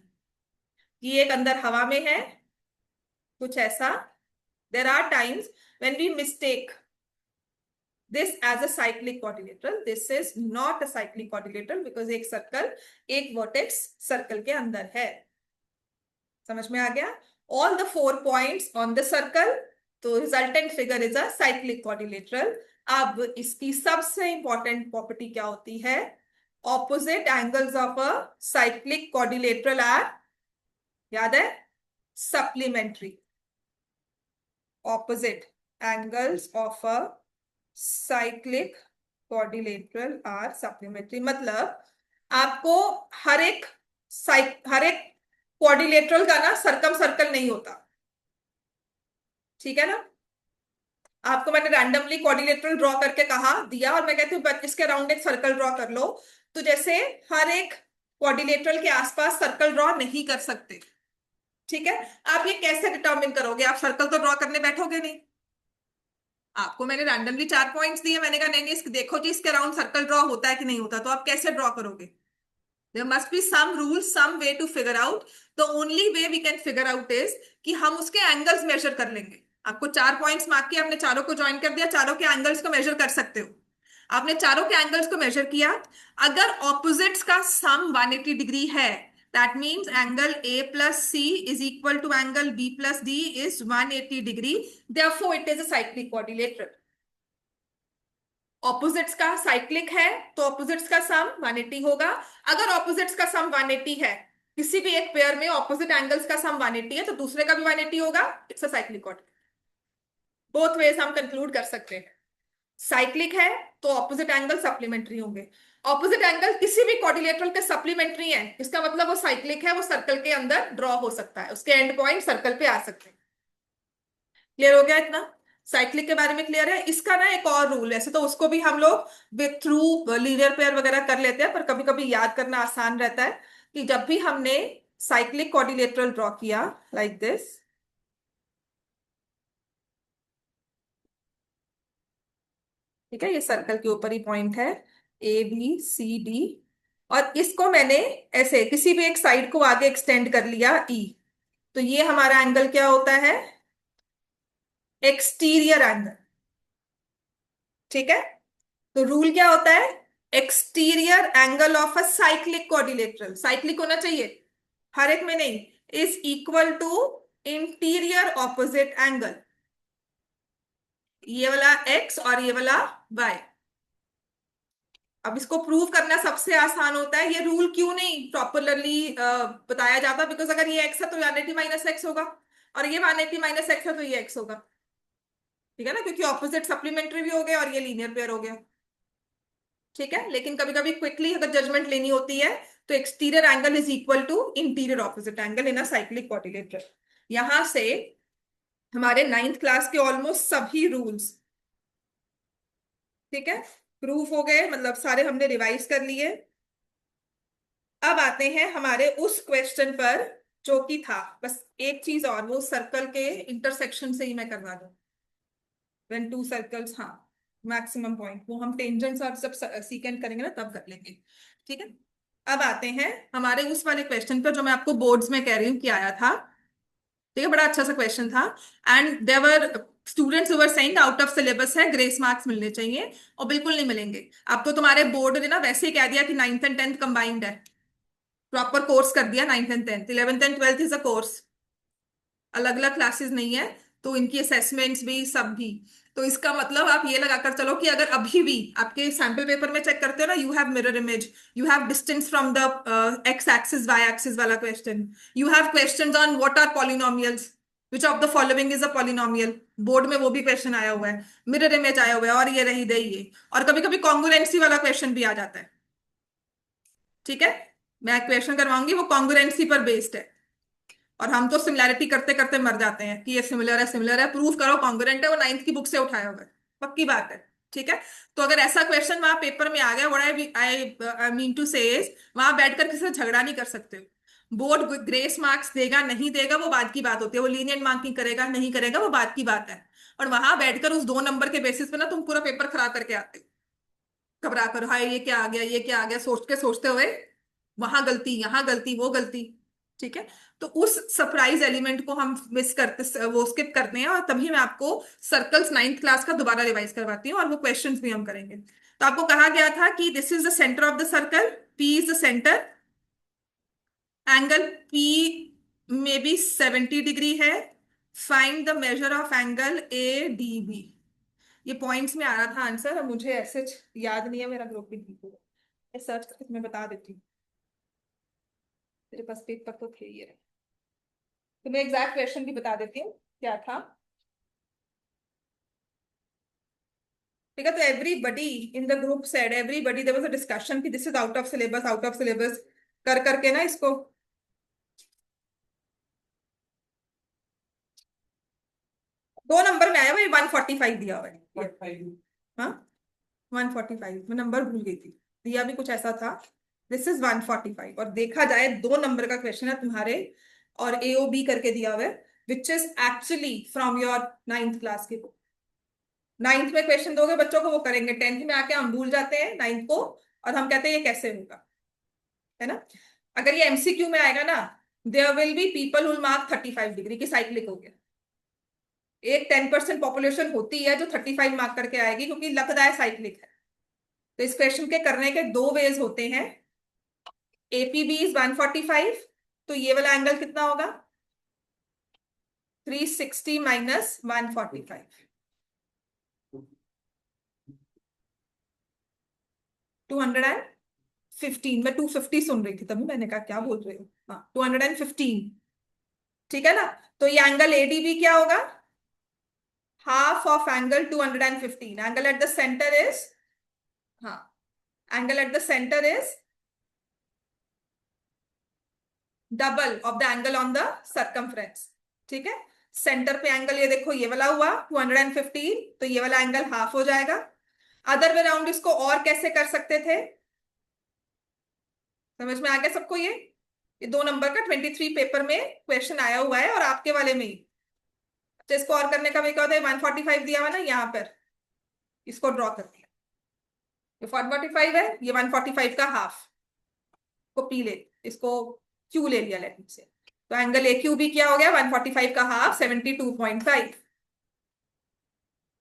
कि एक अंदर हवा में है, कुछ ऐसा। There are times when we mistake this as a cyclic quadrilateral. This is not a cyclic quadrilateral because एक सर्कल, एक वर्टेक्स सर्कल के अंदर है। समझ में आ गया? All the 4 points on the circle, तो resultant figure is a cyclic quadrilateral. अब इसकी सबसे इंपॉर्टेंट प्रॉपर्टी क्या होती है, opposite angles of a cyclic quadrilateral are, याद है, supplementary. Opposite angles of a cyclic quadrilateral are supplementary, मतलब आपको हर एक क्वाड्रिलेटरल का ना सर्कम सर्कल नहीं होता, ठीक है ना। आपको मैंने रैंडमली क्वाड्रिलेटरल ड्रॉ करके कहा दिया और मैं कहती हूँ इसके अराउंड एक सर्कल ड्रॉ कर लो, तो जैसे हर एक क्वाड्रिलेटरल के आसपास सर्कल ड्रॉ नहीं कर सकते, ठीक है। आप ये कैसे डिटरमिन करोगे, आप सर्कल तो ड्रॉ करने बैठोगे नहीं। आपको मैंने रैंडमली 4 पॉइंट्स दिए, मैंने कहा नहीं नहीं देखो जी इसके अराउंड सर्कल ड्रॉ होता है कि नहीं होता, तो आप कैसे ड्रॉ करोगे। There must be some rule, some way to figure out. The only way we can figure out is कि हम उसके एंगल्स मेजर कर लेंगे। आपको 4 पॉइंट्स मार्क किया, आपने चारों को ज्वाइन कर दिया, चारों के एंगल्स को मेजर कर सकते हो। आपने चारों के एंगल्स को मेजर किया, अगर ऑपोजिट्स का सम 180 डिग्री है, that means angle A plus C is equal to angle B plus D is 180 degree, therefore it is a cyclic quadrilateral. Opposites का साइक्लिक है तो ऑपोजिट्स का सम 180 होगा। अगर ऑपोजिट्स का सम 180 है, किसी भी एक पेयर में ऑपोजिट एंगल्स का सम 180 है, तो दूसरे का भी 180 होगा, it's a cyclic quadrilateral. Both ways हम कंक्लूड कर सकते हैं। साइक्लिक है तो ऑपोजिट एंगल सप्लीमेंट्री होंगे, ऑपोजिट एंगल किसी भी क्वाड्रिलेटरल के सप्लीमेंट्री है, इसका मतलब वो साइक्लिक है, वो सर्कल के अंदर ड्रॉ हो सकता है, उसके एंड पॉइंट सर्कल पे आ सकते हैं। क्लियर हो गया इतना? साइक्लिक के बारे में क्लियर है। इसका ना एक और रूल है, ऐसे तो उसको भी हम लोग विथ थ्रू लीनियर पेयर वगैरह कर लेते हैं, पर कभी कभी याद करना आसान रहता है कि जब भी हमने साइक्लिक क्वाड्रिलेटरल ड्रॉ किया लाइक दिस, ठीक है, ये सर्कल के ऊपर ही पॉइंट है ए बी सी डी, और इसको मैंने ऐसे किसी भी एक साइड को आगे एक्सटेंड कर लिया ई, तो ये हमारा एंगल क्या होता है, एक्सटीरियर एंगल, ठीक है। तो रूल क्या होता है, exterior angle of a cyclic quadrilateral, cyclic होना चाहिए, हर एक में नहीं, is equal to interior opposite angle, ये वाला एक्स और ये वाला वाई। अब इसको प्रूव करना सबसे आसान होता है, ये रूल क्यों नहीं प्रॉपरली बताया जाता, बिकॉज अगर ये एक्स है तो 180 माइनस एक्स होगा, और ये 180 माइनस एक्स है तो ये एक्स होगा, ठीक है ना, क्योंकि ऑपोजिट सप्लीमेंट्री भी हो गया और ये लीनियर पेयर हो गया, ठीक है। लेकिन कभी कभी क्विकली अगर जजमेंट लेनी होती है, तो exterior angle is equal to interior opposite angle in a cyclic quadrilateral. यहां से हमारे 9th क्लास के ऑलमोस्ट सभी रूल्स, ठीक है, प्रूफ हो गए, मतलब सारे हमने रिवाइज कर लिए। अब आते हैं हमारे उस क्वेश्चन पर जो कि था, बस एक चीज और, वो सर्कल के इंटरसेक्शन से ही मैं करवा दूं, व्हेन टू सर्कल्स, हाँ, मैक्सिमम पॉइंट, वो हम टेंजेंट्स और सब सीकेंट करेंगे ना तब कर लेंगे, ठीक है। अब आते हैं हमारे उस वाले क्वेश्चन पर जो मैं आपको बोर्ड्स में कह रही हूँ कि आया था, ठीक है, बड़ा अच्छा सा क्वेश्चन था। And there students who were saying out of syllabus है, ग्रेस मार्क्स मिलने चाहिए, और बिल्कुल नहीं मिलेंगे। अब तो तुम्हारे बोर्ड ने ना वैसे ही कह दिया कि 9th एंड 10th कंबाइंड है, प्रॉपर कोर्स कर दिया, 9th and 10th, 11th and 12th is a course, अलग अलग क्लासेस नहीं है, तो इनकी असेसमेंट्स भी सब भी। तो इसका मतलब आप ये लगाकर चलो कि अगर अभी भी आपके सैंपल पेपर में चेक करते हो ना, you have mirror image, you have distance from the x axis y axis वाला question, you have questions on what are polynomials, which of the following is a polynomial, board में वो भी question आया हुआ है, मिरर इमेज आया हुआ है, और ये रही दे ये, और कभी कभी कॉन्ग्रुएंसी वाला क्वेश्चन भी आ जाता है, ठीक है। मैं क्वेश्चन करवाऊंगी वो कॉन्ग्रुएंसी पर बेस्ड है, और हम तो सिमिलैरिटी करते करते मर जाते हैं कि ये सिमिलर है, सिमिलर है, प्रूफ करो कॉन्ग्रुएंट है, वो 9th की बुक से उठाया हुआ है, पक्की बात है। ठीक है। तो अगर ऐसा क्वेश्चन वहां पेपर में आ गया, व्हाट आई मीन टू से इज, वहां बैठकर किसी से झगड़ा नहीं कर सकते हो। बोर्ड ग्रेस मार्क्स देगा नहीं देगा वो बात की बात होती है, वो लीनियंट मार्किंग करेगा नहीं करेगा वो बात की बात है। और वहां बैठकर उस 2 नंबर के बेसिस पे ना तुम पूरा पेपर खराब करके आते हो, घबरा कर, हाय ये क्या आ गया ये क्या आ गया, सोच के सोचते हुए वहां गलती यहाँ गलती वो गलती। ठीक है। तो उस सरप्राइज एलिमेंट को हम मिस करते, वो स्किप करते हैं, और तभी मैं आपको सर्कल्स 9th क्लास का दोबारा रिवाइज करवाती हूँ, और वो क्वेश्चंस भी हम करेंगे। तो आपको कहा गया था कि this is the centre of the circle, P is the centre, angle P में भी 70 डिग्री है, find the measure of angle A D B. ये पॉइंट्स में आ रहा था आंसर, अब मुझे ऐसे याद नहीं है, मेरा ग्रुप भी ठीक होगा, मैं सर्च करके तुम्हें बता देती हूँ। मेरे पास पेपर तो थे ये, तो मैं एग्जैक्ट क्वेश्चन भी बता देती हूँ क्या था। ठीक है। तो everybody in the group said, everybody there was a discussion कि this is out of syllabus, out of syllabus कर करके ना इसको। 2 नंबर में आया भाई, 145 दिया हुआ है। हाँ, 145 में नंबर भूल गई थी, दिया भी कुछ ऐसा था। दिस इज 145, और देखा जाए 2 नंबर का क्वेश्चन है तुम्हारे, और AOB करके दिया हुआ है, which is actually from your 9th class की बुक। 9th में क्वेश्चन दोगे बच्चों को वो करेंगे, 10th में आके हम भूल जाते हैं 9th को, और हम कहते हैं ये कैसे होगा, है ना। अगर ये MCQ में आएगा ना, there will be people who'll mark 35 degree की साइक्लिक हो गया। एक 10% पॉपुलेशन होती है जो 35 मार्क करके आएगी, क्योंकि लगता है साइक्लिक है। तो इस क्वेश्चन के करने के 2 वेज होते हैं। APB इज 145, तो ये वाला एंगल कितना होगा, 360 माइनस 145, 215। मैं 250 सुन रही थी तभी मैंने कहा क्या बोल रहे हो, हाँ 215। ठीक है ना। तो ये एंगल ADB क्या होगा, half of angle 215। Angle at the centre is, हाँ, angle at the centre is double of the angle on the circumference. ठीक है। सेंटर पे एंगल ये देखो ये वाला हुआ 215, तो ये वाला एंगल हाफ हो जाएगा। अदर वे राउंड इसको और कैसे कर सकते थे, समझ में आ गया सबको ये 2 नंबर का 23 पेपर में क्वेश्चन आया हुआ है, और आपके वाले में ही। तो इसको और करने का भी क्या होता है, 145 दिया हुआ ना यहाँ पर, इसको ड्रॉ कर दिया, ये 145 है, ये 145 का हाफ को पी ले, इसको क्यू ले लिया लेट से। तो एंगल AQB भी क्या हो गया, 145 का हाफ 72.5।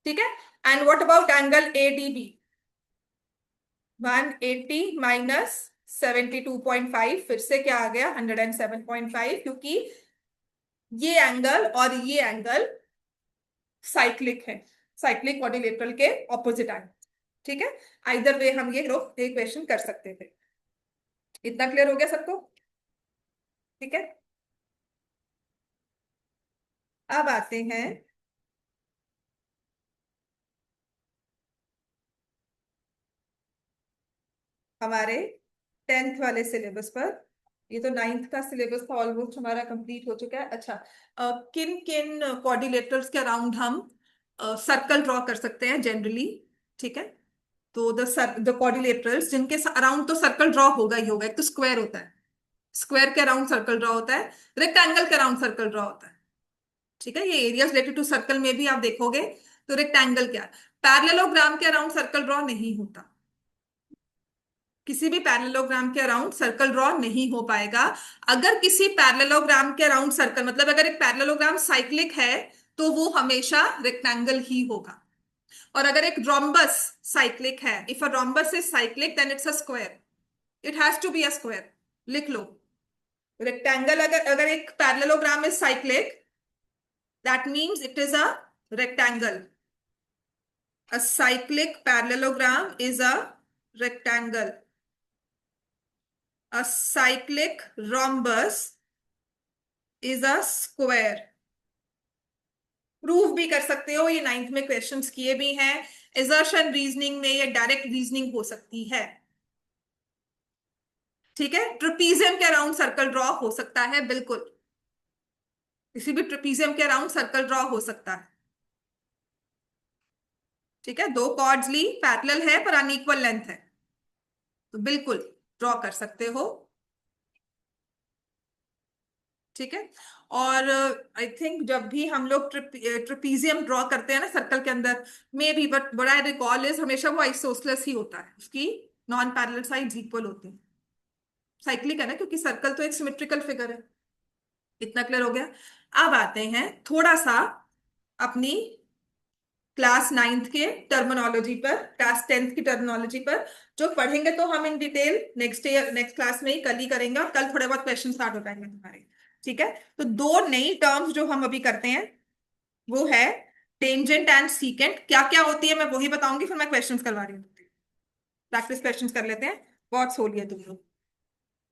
ठीक है। And what about angle ADB, 180 minus 72.5, फिर से क्या आ गया 107.5, क्योंकि ये एंगल और ये एंगल साइक्लिक है, साइक्लिक क्वाड्रिलेटरल के ऑपोजिट एंगल। ठीक है। आइदर वे हम ये क्वेश्चन कर सकते थे। इतना क्लियर हो गया सबको। ठीक है। अब आते हैं हमारे 10th वाले सिलेबस पर। ये तो 9th का सिलेबस था, ऑलमोस्ट हमारा कंप्लीट हो चुका है। अच्छा, किन किन कोऑर्डिनेटर्स के अराउंड हम सर्कल ड्रॉ कर सकते हैं जनरली। ठीक है। तो द कोऑर्डिनेटर्स जिनके अराउंड तो सर्कल ड्रॉ होगा ही होगा, एक तो स्क्वायर होता है, स्क्वायर के अराउंड सर्कल ड्रॉ होता है, रेक्टेंगल के अराउंड सर्कल ड्रॉ होता है। ठीक है। ये एरियाज रिलेटेड टू सर्कल में भी आप देखोगे, तो रेक्टेंगल क्या, पैरेललोग्राम के अराउंड सर्कल ड्रॉ नहीं होता, किसी भी पैरेललोग्राम के अराउंड सर्कल ड्रॉ नहीं हो पाएगा। अगर किसी पैरेललोग्राम के अराउंड सर्कल, मतलब अगर एक पैरेललोग्राम साइक्लिक है, तो वो हमेशा रेक्टेंगल ही होगा। और अगर एक रोम्बस साइक्लिक है, if a rhombus is cyclic then it's a square, it has to be a square. लिख लो, रेक्टेंगल, अगर अगर एक parallelogram is cyclic, that means it is a rectangle. A cyclic parallelogram is a rectangle. A cyclic rhombus is a square. Prove भी कर सकते हो, ये 9th में क्वेश्चंस किए भी हैं। एजर्शन रीजनिंग में ये डायरेक्ट रीजनिंग हो सकती है। ठीक है। ट्रेपीजियम के अराउंड सर्कल ड्रॉ हो सकता है, बिल्कुल, किसी भी ट्रेपीजियम के अराउंड सर्कल ड्रॉ हो सकता है। ठीक है, दो कॉर्ड्स ली, पैरेलल है पर अनइक्वल लेंथ है, तो बिल्कुल ड्रॉ कर सकते हो। ठीक है। और आई थिंक जब भी हम लोग ट्रिपीजियम ड्रॉ करते हैं ना सर्कल के अंदर, मे बी, बट बड़ा रिकॉल इज हमेशा वो आइसोसेलेस ही होता है, उसकी नॉन पैरेलल साइड्स इक्वल होती हैं। साइक्लिक है ना, क्योंकि सर्कल तो एक सिमेट्रिकल फिगर है। इतना क्लियर हो गया। अब आते हैं थोड़ा सा अपनी क्लास नाइन्थ के टर्मिनोलॉजी पर, क्लास टेंथ की टर्मिनोलॉजी पर। जो पढ़ेंगे तो हम in detail next year, next class में ही कल ही करेंगे, और कल थोड़े बहुत क्वेश्चन स्टार्ट हो जाएंगे तुम्हारे। ठीक है। तो दो नई टर्म्स जो हम अभी करते हैं वो है टेंजेंट एंड सीकेंट। क्या क्या होती है मैं वही बताऊंगी, फिर मैं क्वेश्चंस करवा रही हूँ। प्रैक्टिस क्वेश्चंस कर लेते हैं। बहुत सो लिया तुम लोग।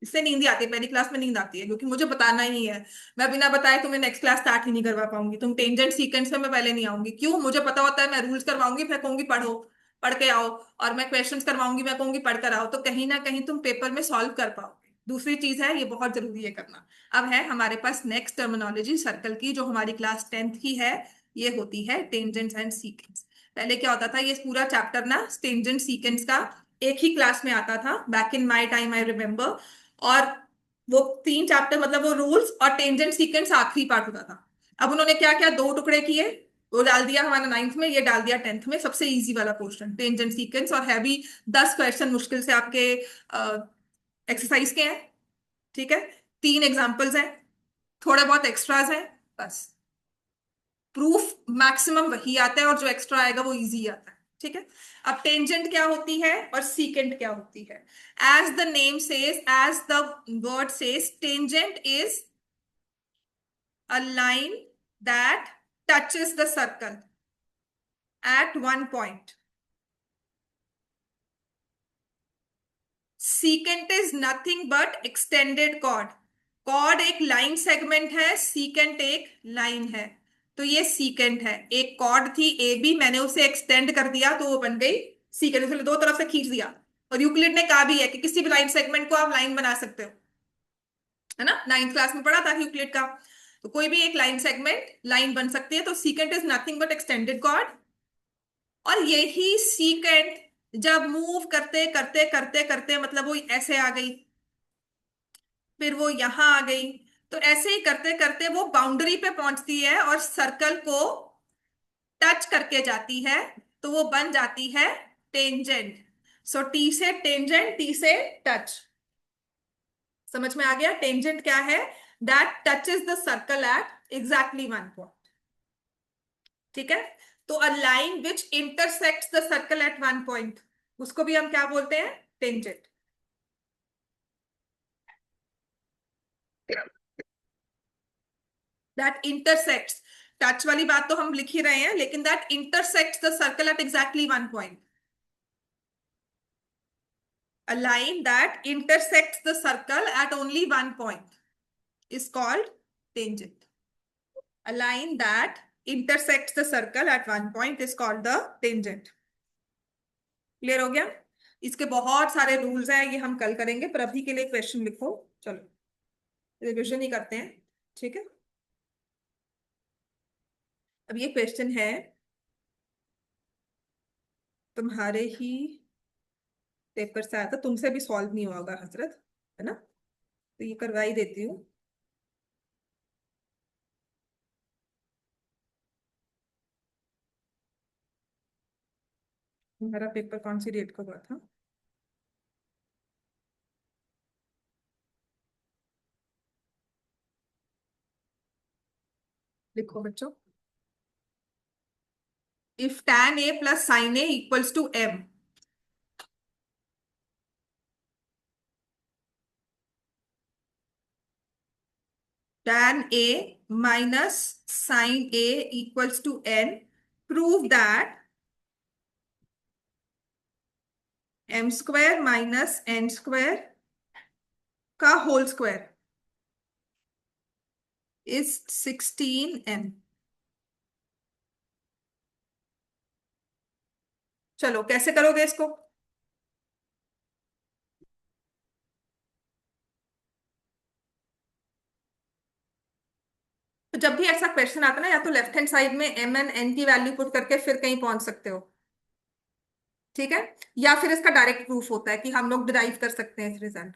इससे नींद ही आती है, पहली क्लास में नींद आती है, क्योंकि मुझे बताना ही है। मैं बिना बताए तुम्हें नेक्स्ट क्लास स्टार्ट ही नहीं करवा पाऊंगी। तुम टेंजेंट सीक्वेंस में मैं पहले नहीं आऊंगी, क्यों? मुझे पता होता है, मैं रूल्स करवाऊंगी, फिर कहूंगी पढ़ो, पढ़ के आओ। और मैं क्वेश्चंस करवाऊंगी, मैं कहूंगी पढ़ कर आओ, तो कहीं ना कहीं तुम पेपर में सॉल्व कर पाओगे। दूसरी चीज है, ये बहुत जरूरी है करना। अब है हमारे पास नेक्स्ट टर्मिनोलॉजी सर्कल की, जो हमारी क्लास टेंथ की है। ये होती है टेंजेंट्स एंड सीकेंस। पहले क्या होता था, ये पूरा चैप्टर ना टेंजेंट सीकेंस का एक ही क्लास में आता था, back in my time I remember. और वो तीन चैप्टर, मतलब वो रूल्स और टेंजेंट सीक्वेंस आखिरी पार्ट होता था। अब उन्होंने क्या क्या दो टुकड़े किए, वो डाल दिया हमारा नाइन्थ में, ये डाल दिया टेंथ में, सबसे इजी वाला पोर्शन टेंजेंट सीक्वेंस। और है भी 10 क्वेश्चन मुश्किल से आपके एक्सरसाइज के हैं। ठीक है। तीन एग्जाम्पल्स हैं, थोड़े बहुत एक्स्ट्राज हैं, बस। प्रूफ मैक्सिमम वही आता है, और जो एक्स्ट्रा आएगा वो इजी आता है। ठीक है। अब टेंजेंट क्या होती है और सीकेंट क्या होती है? As the name says, as the word says, tangent is a line that touches the circle at one point. Secant is nothing but extended chord. Cord एक लाइन सेगमेंट है, सीकेंट एक लाइन है। तो ये secant है। एक cord थी A B, मैंने उसे एक्सटेंड कर दिया तो वो बन गई सीकेंट, उसने दो तरफ से खींच दिया। और यूक्लिड ने कहा भी है कि किसी भी लाइन सेगमेंट को आप लाइन बना सकते हो, है ना, नाइन्थ क्लास में पढ़ा था यूक्लिड का। तो कोई भी एक लाइन सेगमेंट लाइन बन सकती है। तो secant is nothing but extended chord. और यही सीकेंट जब मूव करते करते करते करते, मतलब वो ऐसे आ गई, फिर वो यहां आ गई, तो ऐसे ही करते करते वो बाउंड्री पे पहुंचती है और सर्कल को टच करके जाती है, तो वो बन जाती है टेंजेंट। सो टी से टेंजेंट, टी से टच। समझ में आ गया? टेंजेंट क्या है? That touches the circle at exactly one point. ठीक है। तो a line which intersects the circle eight one point, उसको भी हम क्या बोलते हैं? टेंजेंट। दैट इंटरसेक्ट्स, टच वाली बात तो हम लिख ही रहे हैं, लेकिन that intersects the circle at exactly one point. A line that intersects the circle at only one point is called tangent. A line that intersects the circle at one point is called the tangent. Clear हो गया? इसके बहुत सारे rules हैं, ये हम कल करेंगे, पर अभी के लिए क्वेश्चन लिखो। चलो रिविजन ही करते हैं। ठीक है। अब ये क्वेश्चन है तुम्हारे ही पेपर से आया था, तुमसे भी सॉल्व नहीं होगा हजरत, है ना, तो ये करवा ही देती हूँ। तुम्हारा पेपर कौन सी डेट का हुआ था? लिखो बच्चों। If tan a plus sin a equals to m, tan a minus sin a equals to n, prove that m square minus n square का होल स्क्वायर इज 16n। चलो कैसे करोगे इसको? तो जब भी ऐसा क्वेश्चन आता है ना, या तो लेफ्ट हैंड साइड में m एंड n की वैल्यू पुट करके फिर कहीं पहुंच सकते हो, ठीक है, या फिर इसका डायरेक्ट प्रूफ होता है कि हम लोग डिराइव कर सकते हैं इस रिजल्ट।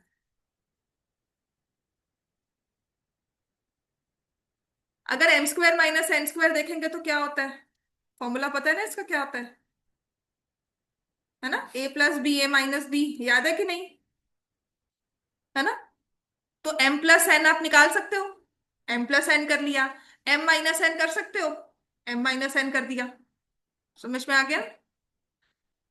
अगर M square minus N square देखेंगे तो क्या होता है, फॉर्मूला पता है ना इसका क्या होता है ना, ए प्लस बी ए माइनस बी, याद है कि नहीं, है ना। तो एम प्लस एन आप निकाल सकते हो, एम प्लस एन कर लिया, एम माइनस एन कर सकते हो, एम माइनस एन कर दिया। समझ में आ गया।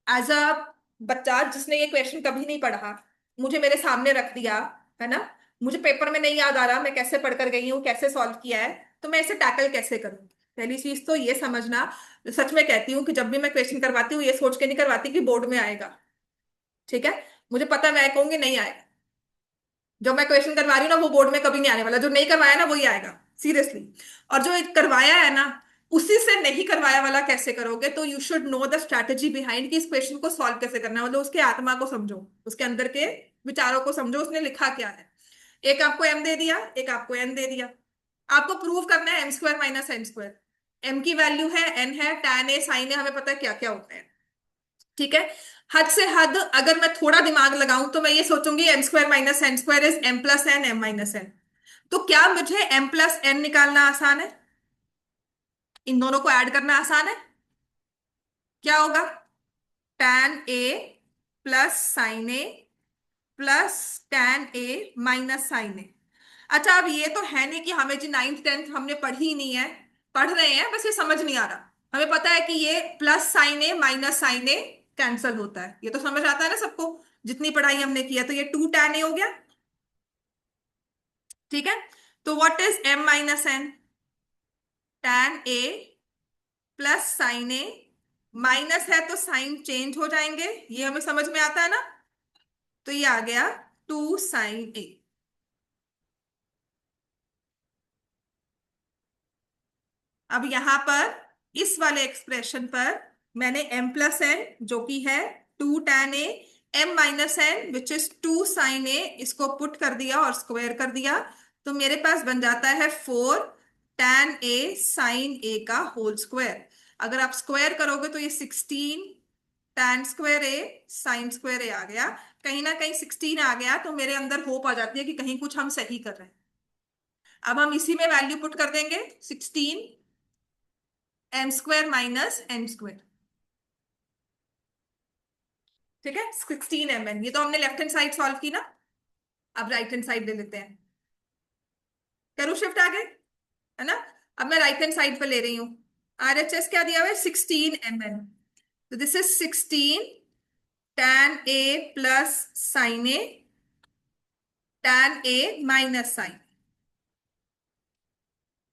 एज अ बच्चा जिसने ये क्वेश्चन कभी नहीं पढ़ा, मुझे मेरे सामने रख दिया, है ना, मुझे पेपर में नहीं याद आ रहा मैं कैसे पढ़कर गई हूँ, कैसे सॉल्व किया है, तो मैं इसे टैकल कैसे करूँ। पहली चीज तो ये समझना, सच में कहती हूँ कि जब भी मैं क्वेश्चन करवाती हूँ ये सोच के नहीं करवाती कि बोर्ड में आएगा। ठीक है, मुझे पता है, मैं कहूंगी नहीं आएगा, जो मैं क्वेश्चन करवा रही हूँ ना वो बोर्ड में कभी नहीं आने वाला, जो नहीं करवाया ना वही आएगा, सीरियसली। और जो करवाया है ना, उसी से नहीं करवाया वाला कैसे करोगे, तो you should know the strategy behind कि इस क्वेश्चन को सॉल्व कैसे करना है, मतलब उसके आत्मा को समझो, उसके अंदर के विचारों को समझो, उसने लिखा क्या है। एक आपको एम दे दिया, एक आपको एन दे दिया, आपको प्रूव करना है M square minus N square. M की वैल्यू है, एन है, टैन ए साइन है, हमें पता है क्या क्या होता है। ठीक है, हद से हद अगर मैं थोड़ा दिमाग लगाऊं तो मैं ये सोचूंगी m square minus N square is m plus n m minus n. तो क्या मुझे एम प्लस एन निकालना आसान है, इन दोनों को ऐड करना आसान है। क्या होगा, tan A plus sine A plus tan A minus sign ए। अच्छा, अब ये तो है नहीं कि हमें जी नाइन्थ टेंथ हमने पढ़ी ही नहीं है, पढ़ रहे हैं बस ये समझ नहीं आ रहा। हमें पता है कि ये plus sine A minus sign A cancel होता है, ये तो समझ आता है ना सबको, जितनी पढ़ाई हमने की है। तो ये 2 tan ए हो गया। ठीक है, तो what is m minus N, tan A plus sine A, minus है तो साइन चेंज हो जाएंगे, ये हमें समझ में आता है ना। तो ये आ गया 2 sin a। अब यहां पर इस वाले एक्सप्रेशन पर मैंने m प्लस एन जो कि है 2 tan a, m minus N which is 2 sin a, इसको पुट कर दिया और स्क्वायर कर दिया, तो मेरे पास बन जाता है 4 tan a sin a का होल स्क्वायर। अगर आप स्क्वायर करोगे तो ये 16 tan square a sin square a आ गया। कहीं ना कहीं 16 आ गया तो मेरे अंदर होप आ जाती है कि कहीं कुछ हम सही कर रहे हैं। अब हम इसी में वैल्यू पुट कर देंगे, 16 m square minus N square. ठीक है, 16 mn, ये तो हमने लेफ्ट हैंड साइड सॉल्व की ना, अब राइट हैंड साइड ले लेते हैं। करूँ शिफ्ट आगे, है ना। अब मैं राइट हैंड साइड पे ले रही हूँ, RHS क्या दिया हुआ है, 16 mn। तो this is 16 tan a plus sine A tan a minus sine.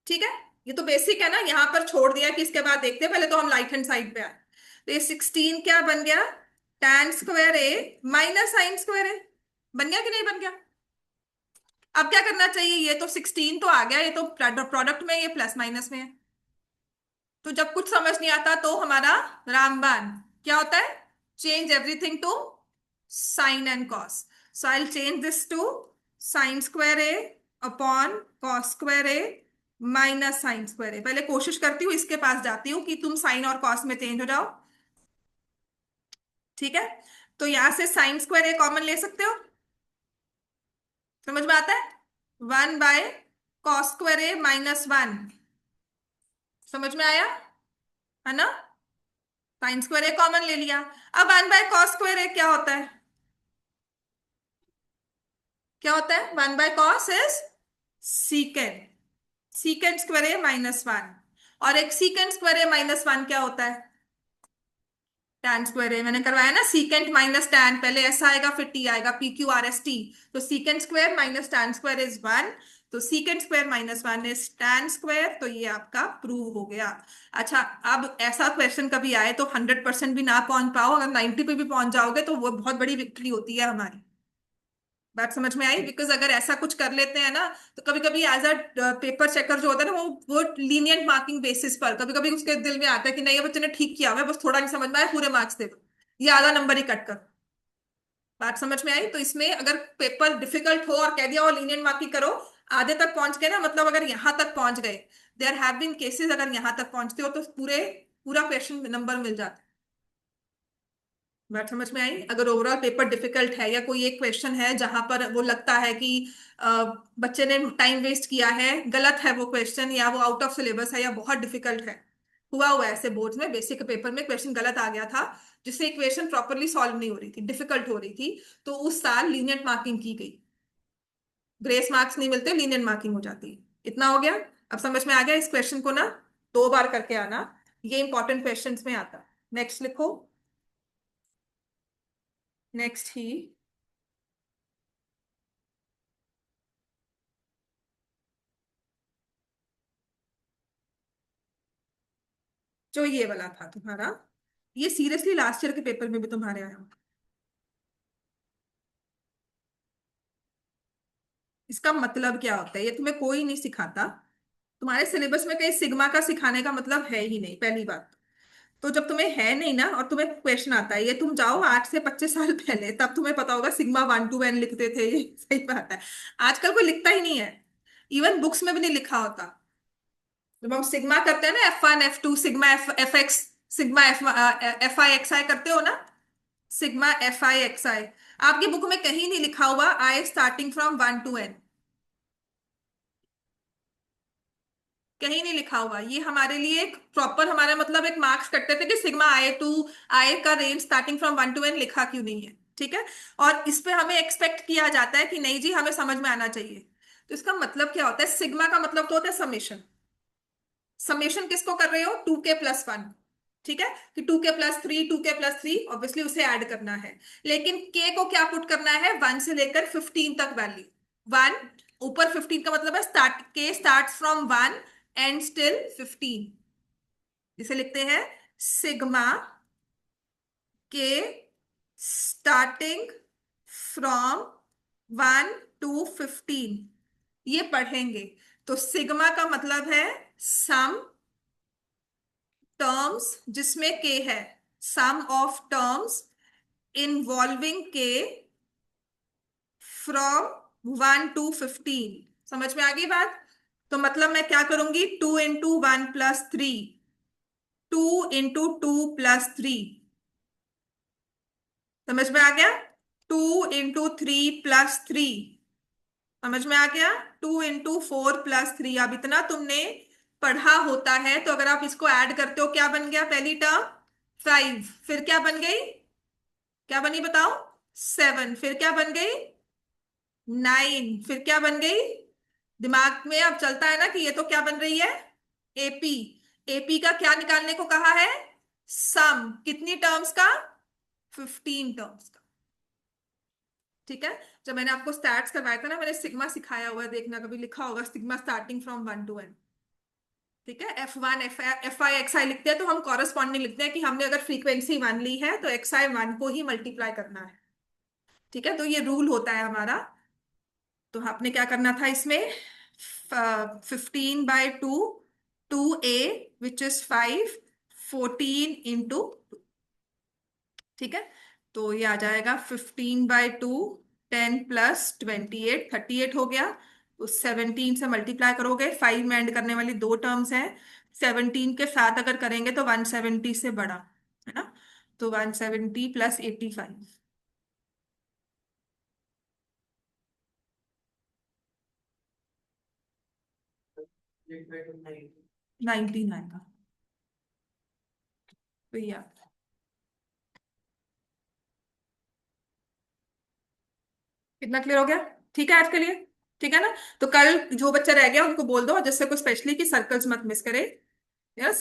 ठीक है, ये तो बेसिक है ना, यहां पर छोड़ दिया कि इसके बाद देखते हैं, पहले तो हम राइट हैंड साइड पे आए। तो ये 16 क्या बन गया, tan square a minus sine square a, बन गया कि नहीं बन गया। अब क्या करना चाहिए, ये तो 16 तो आ गया, ये तो प्रोडक्ट में, ये प्लस माइनस में है। तो जब कुछ समझ नहीं आता तो हमारा रामबान क्या होता है, change everything to sine and cos. So I change this to sine square a upon cos square a minus sine square a. पहले कोशिश करती हूँ, इसके पास जाती हूँ कि तुम साइन और कॉस में चेंज हो जाओ। ठीक है, तो यहां से साइन स्क्वायर ए कॉमन ले सकते हो, समझ में आता है, 1/cos स्क्वायर ए -1, समझ में आया, है ना। साइन स्क्वायर ए कॉमन ले लिया। अब 1/cos स्क्वायर ए क्या होता है, क्या होता है, 1/cos इज सीकेंड, सीकेंड स्क्वायर ए -1। और एक सीकेंड स्क्वायर ए -1 क्या होता है, टैन स्क्वायर ए। मैंने करवाया ना, सीकेंट माइनस टैन, पहले ऐसा आएगा फिर टी आएगा, PQRST। तो secant square minus tan square is 1, तो secant square -1 is tan square, तो ये आपका प्रूव हो गया। अच्छा, अब ऐसा क्वेश्चन कभी आए तो 100% भी ना पहुंच पाओ, अगर 90 पे भी पहुंच जाओगे तो वो बहुत बड़ी विक्ट्री होती है हमारी। बात समझ में आई, बिकॉज अगर ऐसा कुछ कर लेते हैं ना, तो कभी कभी एज अ पेपर चेकर जो होता है ना, वो लीनियंट मार्किंग बेसिस पर कभी कभी उसके दिल में आता है कि नहीं ये बच्चे ने ठीक किया हुआ है, बस थोड़ा नहीं समझ में आया पूरे मार्क्स दे दो, ये आधा नंबर ही कट कर। बात समझ में आई, तो इसमें अगर पेपर डिफिकल्ट हो और कह दिया और लीनियंट मार्किंग करो, आधे तक पहुंच गए ना, मतलब अगर यहां तक पहुंच गए, देयर हैव बीन केसेस, अगर यहां तक पहुंचते हो तो पूरे पूरा क्वेश्चन नंबर मिल जाता है। बात समझ में आई? अगर ओवरऑल पेपर डिफिकल्ट है या कोई एक क्वेश्चन है जहां पर वो लगता है कि अ, बच्चे ने टाइम वेस्ट किया है, गलत है वो क्वेश्चन, या वो आउट ऑफ सिलेबस है, या बहुत डिफिकल्ट है, हुआ ऐसे बोर्ड्स में बेसिक पेपर में क्वेश्चन गलत आ गया था, जिससे इक्वेशन प्रॉपरली सॉल्व नहीं हो रही थी, डिफिकल्ट हो रही थी, तो उस साल लीनियंट मार्किंग की गई। ग्रेस मार्क्स नहीं मिलते, लीनियंट मार्किंग हो जाती है। इतना हो गया? अब समझ में आ गया? इस क्वेश्चन को ना 2 बार करके आना, ये इंपॉर्टेंट क्वेश्चन में आता। नेक्स्ट लिखो। नेक्स्ट ही जो ये वाला था तुम्हारा, ये सीरियसली लास्ट ईयर के पेपर में भी तुम्हारे आया होगा। इसका मतलब क्या होता है ये तुम्हें कोई नहीं सिखाता, तुम्हारे सिलेबस में कहीं सिग्मा का सिखाने का मतलब है ही नहीं, पहली बात। तो जब तुम्हें है नहीं ना, और तुम्हें क्वेश्चन आता है, ये तुम जाओ 8 से 25 साल पहले, तब तुम्हें पता होगा सिग्मा 1 to n लिखते थे, ये सही बात है। आजकल कोई लिखता ही नहीं है, इवन बुक्स में भी नहीं लिखा होता। जब हम सिग्मा करते हैं ना, F1 F2 sigma F x, sigma Fi xi करते हो ना, सिग्मा Fi xi, आपकी बुक में कहीं नहीं लिखा हुआ I starting from 1 to n, कहीं नहीं लिखा हुआ। ये हमारे लिए एक प्रॉपर, हमारा मतलब एक मार्क्स करते थे कि सिग्मा आई का range starting from 1 to n लिखा क्यों नहीं है, ठीक है। और इस पे हमें एक्सपेक्ट किया जाता है कि नहीं जी, हमें समझ में आना चाहिए। तो इसका मतलब क्या होता है? सिग्मा का मतलब तो होता है समेशन। समेशन किसको कर रहे हो? 2k+1, ठीक है, कि 2k+3, 2k+3, ऑब्वियसली उसे ऐड करना है। लेकिन k को क्या पुट करना है? 1 से लेकर 15 तक वैल्यू। 1 ऊपर 15 का मतलब है start, k start from 1 and still 15। इसे लिखते हैं सिग्मा के स्टार्टिंग फ्रॉम 1 to 15, ये पढ़ेंगे। तो सिग्मा का मतलब है सम टर्म्स जिसमें के है, सम ऑफ टर्म्स इन्वॉल्विंग के फ्रॉम 1 to 15। समझ में आ गई बात? तो मतलब मैं क्या करूंगी? 2 into 1 + 3, 2 into 2 + 3, समझ में आ गया? 2 into 3 + 3, समझ में आ गया? 2 into 4 + 3। अब इतना तुमने पढ़ा होता है, तो अगर आप इसको ऐड करते हो, क्या बन गया? पहली टर्म 5, फिर क्या बन गई? क्या बनी बताओ? 7, फिर क्या बन गई? 9, फिर क्या बन गई? दिमाग में अब चलता है ना कि ये तो क्या बन रही है? एपी। एपी का क्या निकालने को कहा है? सम। कितनी टर्म्स का? 15 टर्म्स का, ठीक है। जब मैंने आपको स्टैट्स करवाया था ना, मैंने सिग्मा सिखाया हुआ है, देखना कभी लिखा होगा sigma starting from 1 to n, ठीक है। F1 Fi xi लिखते हैं तो हम कॉरेस्पॉन्डिंग लिखते हैं कि हमने अगर फ्रीक्वेंसी 1 ली है तो xi 1 को ही मल्टीप्लाई करना है, ठीक है। तो ये रूल होता है हमारा। तो आपने क्या करना था इसमें? 15/2, 2a विच इज 5, 14 into 2, ठीक है। तो ये आ जाएगा 15/2, 10 + 28, 38 हो गया। तो 17 से मल्टीप्लाई करोगे, 5 में एंड करने वाली 2 टर्म्स हैं, 17 के साथ अगर करेंगे तो 170 से बड़ा, है ना। तो 170 + 85, 19 आएगा भैया। कितना क्लियर हो गया? ठीक है आज के लिए, ठीक है ना। तो कल जो बच्चा रह गया उनको बोल दो, जिससे कोई स्पेशली कि सर्कल्स मत मिस करे, यार।